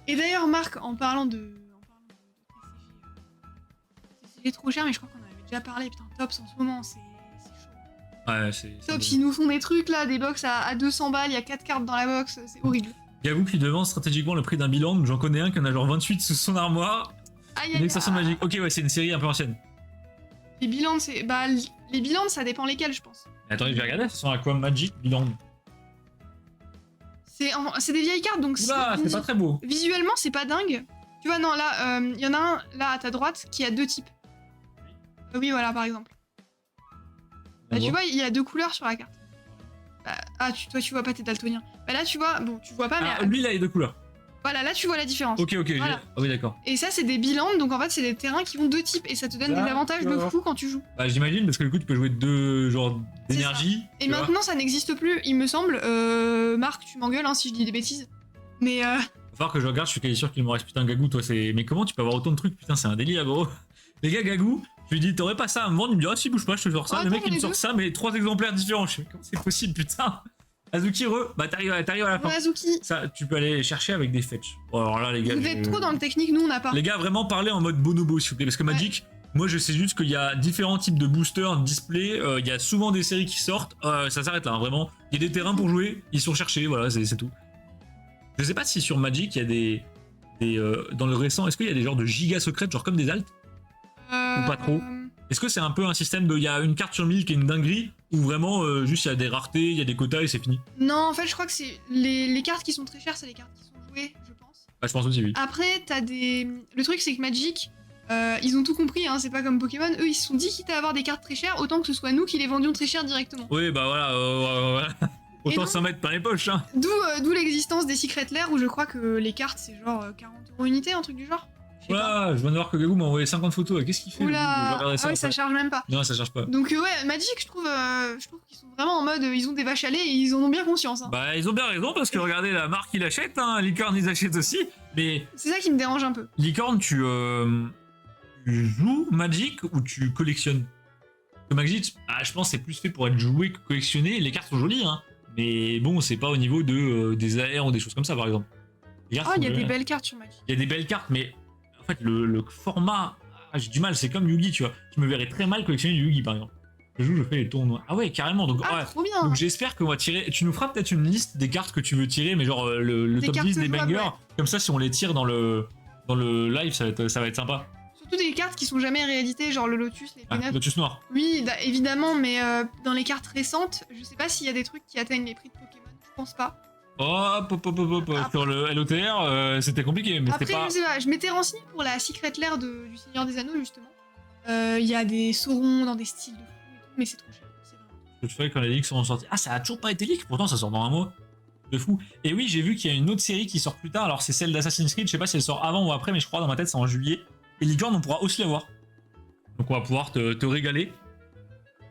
Et d'ailleurs, Marc, en parlant de TCG trop cher, mais je crois qu'on en avait déjà parlé. Putain, Tops en ce moment, c'est chaud. Ouais, c'est. Tops, ils nous font des trucs là, des box à 200 balles, il y a 4 cartes dans la box, c'est horrible. Gabou qui devance stratégiquement le prix d'un bilan. J'en connais un qui en a genre 28 sous son armoire. Aïe, Une aïe, extension aïe. magique. Ok, ouais, c'est une série un peu ancienne. Les bilans, c'est. Bah, les bilans, ça dépend lesquels, je pense. Mais attendez, je vais regarder. Ce sont Aqua Magic bilan. C'est des vieilles cartes, donc Oula, c'est pas très beau. visuellement, c'est pas dingue. Tu vois, non, là, il y en a un, là, à ta droite, qui a 2 types. Oui, voilà, par exemple. On Bah, tu voit. vois, il y a 2 couleurs sur la carte. Bah, toi, tu vois pas, t'es daltonien. Bah, là, tu vois, bon, tu vois pas, mais Ah, lui, il a les deux couleurs. voilà, là, tu vois la différence. Ok, Voilà. Ah oui, d'accord. Et ça, c'est des bilans, donc en fait, c'est des terrains qui vont 2 types, et ça te donne des D'accord. avantages de fou quand tu joues. Bah, j'imagine, parce que du coup, tu peux jouer deux genres C'est d'énergie. Et tu vois. maintenant, ça n'existe plus, il me semble. Marc, tu m'engueules hein, si je dis des bêtises. Mais Va falloir que je regarde, je suis quasi sûr qu'il me reste putain Gagou, toi c'est. Mais comment tu peux avoir autant de trucs? Putain, c'est un délire, gros. Les gars, Gagou, Je lui dis, t'aurais pas ça à me vendre? Il me dit, ah si, bouge pas, je te sors ça. Oh, Le mec, attends, il me les sort deux. ça, mais 3 exemplaires différents. Je fais, comment c'est possible, putain? Azuki, bah t'arrives à la fin. Ouais, Azuki. Ça, tu peux aller chercher avec des fetch. Bon, alors là, les gars. Vous êtes trop dans le technique, nous on n'a pas. Les gars, vraiment parler en mode bonobo, s'il vous plaît. Parce que Magic, moi, je sais juste qu'il y a différents types de boosters, de displays. Il y a souvent des séries qui sortent. Ça s'arrête là, hein, vraiment. Il y a des terrains pour jouer, ils sont cherchés, voilà, c'est tout. Je sais pas si sur Magic, il y a dans le récent, est-ce qu'il y a des genres de giga secrètes, genre comme des alts? Ou pas trop? Est-ce que c'est un peu un système de il y a une carte sur 1000 qui est une dinguerie, ou vraiment juste il y a des raretés, il y a des quotas et c'est fini? Non, en fait, je crois que c'est les cartes qui sont très chères, c'est les cartes qui sont jouées, je pense. Ah, je pense aussi, oui. Après, t'as des. Le truc, c'est que Magic, ils ont tout compris, hein, c'est pas comme Pokémon. Eux, ils se sont dit, quitte à avoir des cartes très chères, autant que ce soit nous qui les vendions très cher directement. Oui, bah voilà, voilà. Autant non. s'en mettre plein les poches, hein. D'où l'existence des Secret Lair, où je crois que les cartes, c'est genre 40€ unité, un truc du genre. Je sais pas. Voilà, je viens de voir que Gagou m'a envoyé 50 photos. Qu'est-ce qu'il fait? Oula, Je vais regarder ah ouais, après. ça charge même pas. Non, ça charge pas. Donc ouais, Magic, je trouve qu'ils sont vraiment en mode, ils ont des vaches à lait et ils en ont bien conscience. Hein. Bah, ils ont bien raison parce que regardez, la marque il achète, hein, Licorne ils achètent aussi. Mais C'est ça qui me dérange un peu. Licorne, tu joues Magic ou tu collectionnes? Parce que Magic, je pense que c'est plus fait pour être joué que collectionné. Les cartes sont jolies, hein. Mais bon, c'est pas au niveau des AR ou des choses comme ça, par exemple. Les cartes Oh, il y sont a des jolies. belles cartes sur Magic. Il y a des belles cartes, mais en fait, le format, j'ai du mal. C'est comme Yugi, tu vois. Je me verrais très mal collectionner du Yugi, par exemple. Je fais les tournois. Ah ouais, carrément. Donc, Ah, ouais. trop bien. Donc j'espère qu'on va tirer. Tu nous feras peut-être une liste des cartes que tu veux tirer, mais genre le Des top cartes 10 des jouables, bangers. ouais. Comme ça, si on les tire dans le live, ça va être sympa. Surtout des cartes qui sont jamais rééditées, genre le Lotus, les Ah, P9. Lotus Noir. Oui, évidemment, mais dans les cartes récentes, je sais pas s'il y a des trucs qui atteignent les prix de Pokémon. Je pense pas. Hop. Après- Sur le LOTR, c'était compliqué, mais Après, c'était pas. je sais pas, je m'étais renseigné pour la Secret Lair du Seigneur des Anneaux, justement. Il y a des Saurons dans des styles de fou et tout, mais c'est trop cher. C'est vraiment trop cher. Je fais quand les leaks sont sortis. Ah, ça a toujours pas été leak, pourtant ça sort dans un mois. De fou. Et oui, j'ai vu qu'il y a une autre série qui sort plus tard. Alors, c'est celle d'Assassin's Creed. Je sais pas si elle sort avant ou après, mais je crois dans ma tête, c'est en juillet. Et Licorne, on pourra aussi l'avoir. Donc, on va pouvoir te régaler.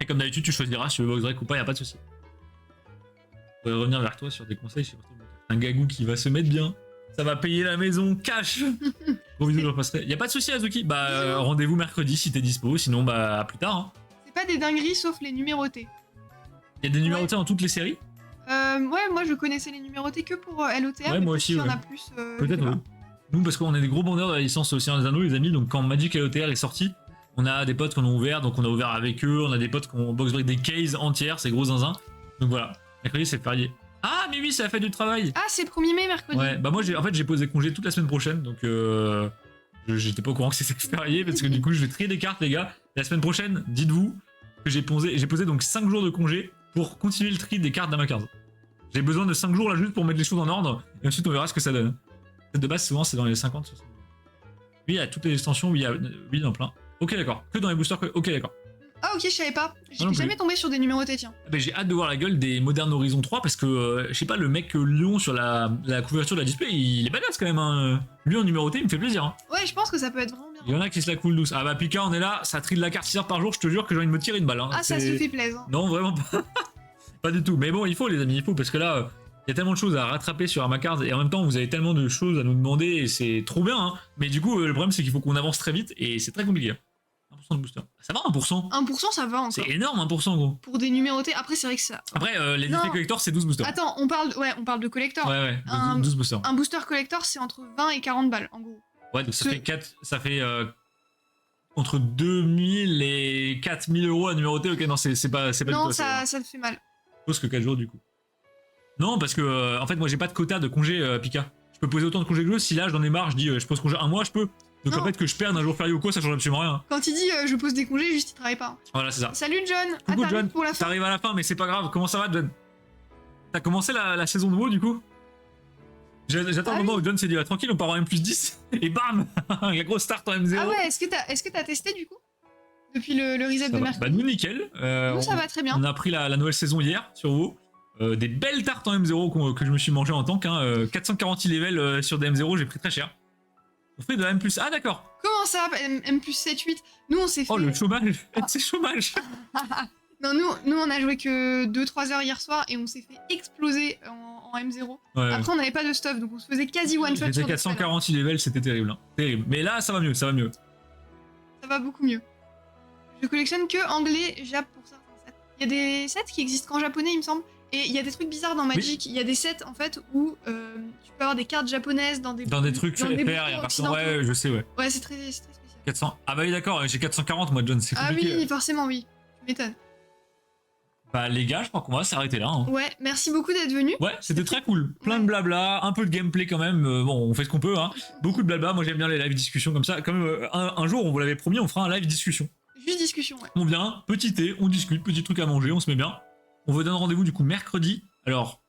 Et comme d'habitude, tu choisiras si tu veux Box Break ou pas, y a pas de souci. Je pourrais revenir vers toi sur des conseils. Sur un Gagou qui va se mettre bien. Ça va payer la maison cash. Gros bisous, je repasserai. Y a pas de souci, Azuki. Bah, rendez-vous mercredi si t'es dispo. Sinon, bah, à plus tard. Hein. C'est pas des dingueries sauf les numérotés. Y a des numérotés dans toutes les séries. Ouais, moi je connaissais les numérotés que pour LOTR. Ouais, mais moi peut-être aussi, qu'il y en ouais. a plus. Peut-être, oui. Nous, parce qu'on est des gros vendeurs de la licence Océan des Anneaux, les amis. Donc, quand Magic LOTR est sorti, on a des potes qu'on a ouvert. Donc, on a ouvert avec eux. On a des potes qui ont box break des cases entières. C'est gros zinzin. Donc, voilà. Mercredi, c'est férié. Ah, mais oui, ça a fait du travail. Ah, c'est 1er mai, mercredi. Ouais, bah, moi, j'ai posé congé toute la semaine prochaine. Donc, j'étais pas au courant que c'était férié. Parce que du coup, je vais trier des cartes, les gars. La semaine prochaine, dites-vous que j'ai posé donc 5 jours de congé pour continuer le tri des cartes d'Amacards. J'ai besoin de 5 jours là juste pour mettre les choses en ordre. Et ensuite, on verra ce que ça donne. De base, souvent, c'est dans les 50, 60. Oui, il y a toutes les extensions, oui, il y en a plein. Ok, d'accord. Que dans les boosters, ok, d'accord. Ah, ok, je savais pas. non J'étais plus. jamais tombé sur des numérotés, tiens. Ah, j'ai hâte de voir la gueule des Modern Horizon 3 parce que, je sais pas, le mec Lyon sur la couverture de la display, il est badass quand même. Hein. Lui en numéroté, il me fait plaisir. Hein. Ouais, je pense que ça peut être vraiment bien. Il y en a qui se la coulent douce. Ah bah, Pika, on est là, ça trie de la carte 6 heures par jour, je te jure que j'ai envie de me tirer une balle. Hein. Ah, ça C'est- se fait plaisir. Non, vraiment pas. Pas du tout. Mais bon, il faut, les amis, il faut, parce que là, il y a tellement de choses à rattraper sur Amacards, et en même temps, vous avez tellement de choses à nous demander, et c'est trop bien. Hein. Mais du coup, le problème, c'est qu'il faut qu'on avance très vite, et c'est très compliqué. 1% de booster. Ça va, 1%? 1%, ça va encore. C'est énorme, 1%, gros. Pour des numérotés, après, c'est vrai que ça. Après, les Non. effets collector, c'est 12 boosters. Attends, on parle de collector. Ouais, Un- 12 boosters. Un booster collector, c'est entre 20 et 40 balles, en gros. Ouais, donc ça Ce- fait 4, ça fait entre 2000 et 4000 euros à numéroter. Ok, non, c'est pas du Non, tout assez, hein. ça te fait mal. Plus que 4 jours du coup. Non, parce que en fait, moi j'ai pas de quota de congé, Pika. Je peux poser autant de congés que je veux. Si là j'en ai marre, je dis je pose congé un mois, je peux. Donc Non. en fait, que je perde un jour férié ou quoi, ça change absolument rien. Quand il dit je pose des congés, juste il travaille pas. Voilà, c'est ça. Salut John. Coucou t'arrives John, pour la fin. t'arrives à la fin, mais c'est pas grave. Comment ça va, John? T'as commencé la saison de WoW du coup? J'attends Ah le moment où John s'est dit tranquille, on part en M+10 et bam, la grosse start en M0. Ah ouais, est-ce que t'as testé du coup depuis le reset Ça de va. mercredi? Bah nous nickel. Nous, ça va très bien. On a pris la nouvelle saison hier sur WoW. Des belles tartes en M0 que je me suis mangé en tank. Hein. 440 levels sur des M0, j'ai pris très cher. On fait de la M+. Ah d'accord. Comment ça, M plus 7, 8? Nous, on s'est fait. Oh le chômage. C'est chômage. Non, nous, on a joué que 2-3 heures hier soir et on s'est fait exploser en M0. Ouais. Après, on n'avait pas de stuff, donc on se faisait quasi one shot J'étais sur des spells. 440 levels, c'était terrible. Hein. Terrible. Mais là, ça va mieux, ça va mieux. Ça va beaucoup mieux. Je collectionne que anglais, jap pour certains sets. Il y a des sets qui existent qu'en japonais, il me semble. Et il y a des trucs bizarres dans Magic. Il y a des sets en fait où tu peux avoir des cartes japononaises dans des trucs FR, il y a personne. Ouais, je sais, ouais. Ouais, c'est très spécial. 400. Ah bah oui, d'accord, j'ai 440 moi, John, c'est compliqué. Ah oui, forcément, oui. Tu m'étonnes. Bah les gars, je crois qu'on va s'arrêter là. Hein. Ouais, merci beaucoup d'être venu. Ouais, c'était très cool. Plein de blabla, un peu de gameplay quand même. Bon, on fait ce qu'on peut. Hein. Beaucoup de blabla. Moi, j'aime bien les live discussions comme ça. Quand même, un jour, on vous l'avait promis, on fera un live discussion. Juste discussion, ouais. On vient, petit thé, on discute, petit truc à manger, on se met bien. On vous donne rendez-vous du coup mercredi. Alors,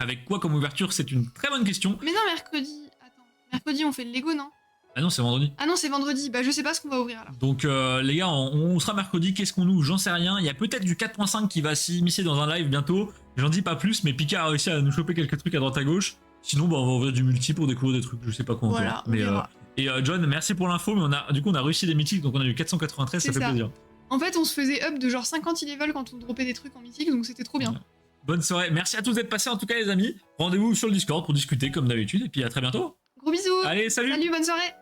avec quoi comme ouverture, c'est une très bonne question. Mais non, mercredi. Attends. Mercredi, on fait le Lego, non? Ah non, c'est vendredi. Ah non, c'est vendredi. Bah, je sais pas ce qu'on va ouvrir alors. Donc, les gars, on sera mercredi. Qu'est-ce qu'on ouvre? J'en sais rien. Il y a peut-être du 4.5 qui va s'immiscer dans un live bientôt. J'en dis pas plus, mais Pika a réussi à nous choper quelques trucs à droite à gauche. Sinon, bah, on va ouvrir du multi pour découvrir des trucs. Je sais pas quoi encore. Voilà, Mais, John, merci pour l'info. Mais on a réussi des mythiques, donc on a eu 493. Ça fait plaisir. En fait, on se faisait up de genre 50 level quand on dropait des trucs en mythique, donc c'était trop bien. Bonne soirée. Merci à tous d'être passés en tout cas, les amis. Rendez-vous sur le Discord pour discuter comme d'habitude. Et puis à très bientôt. Gros bisous. Allez, salut. Salut, bonne soirée.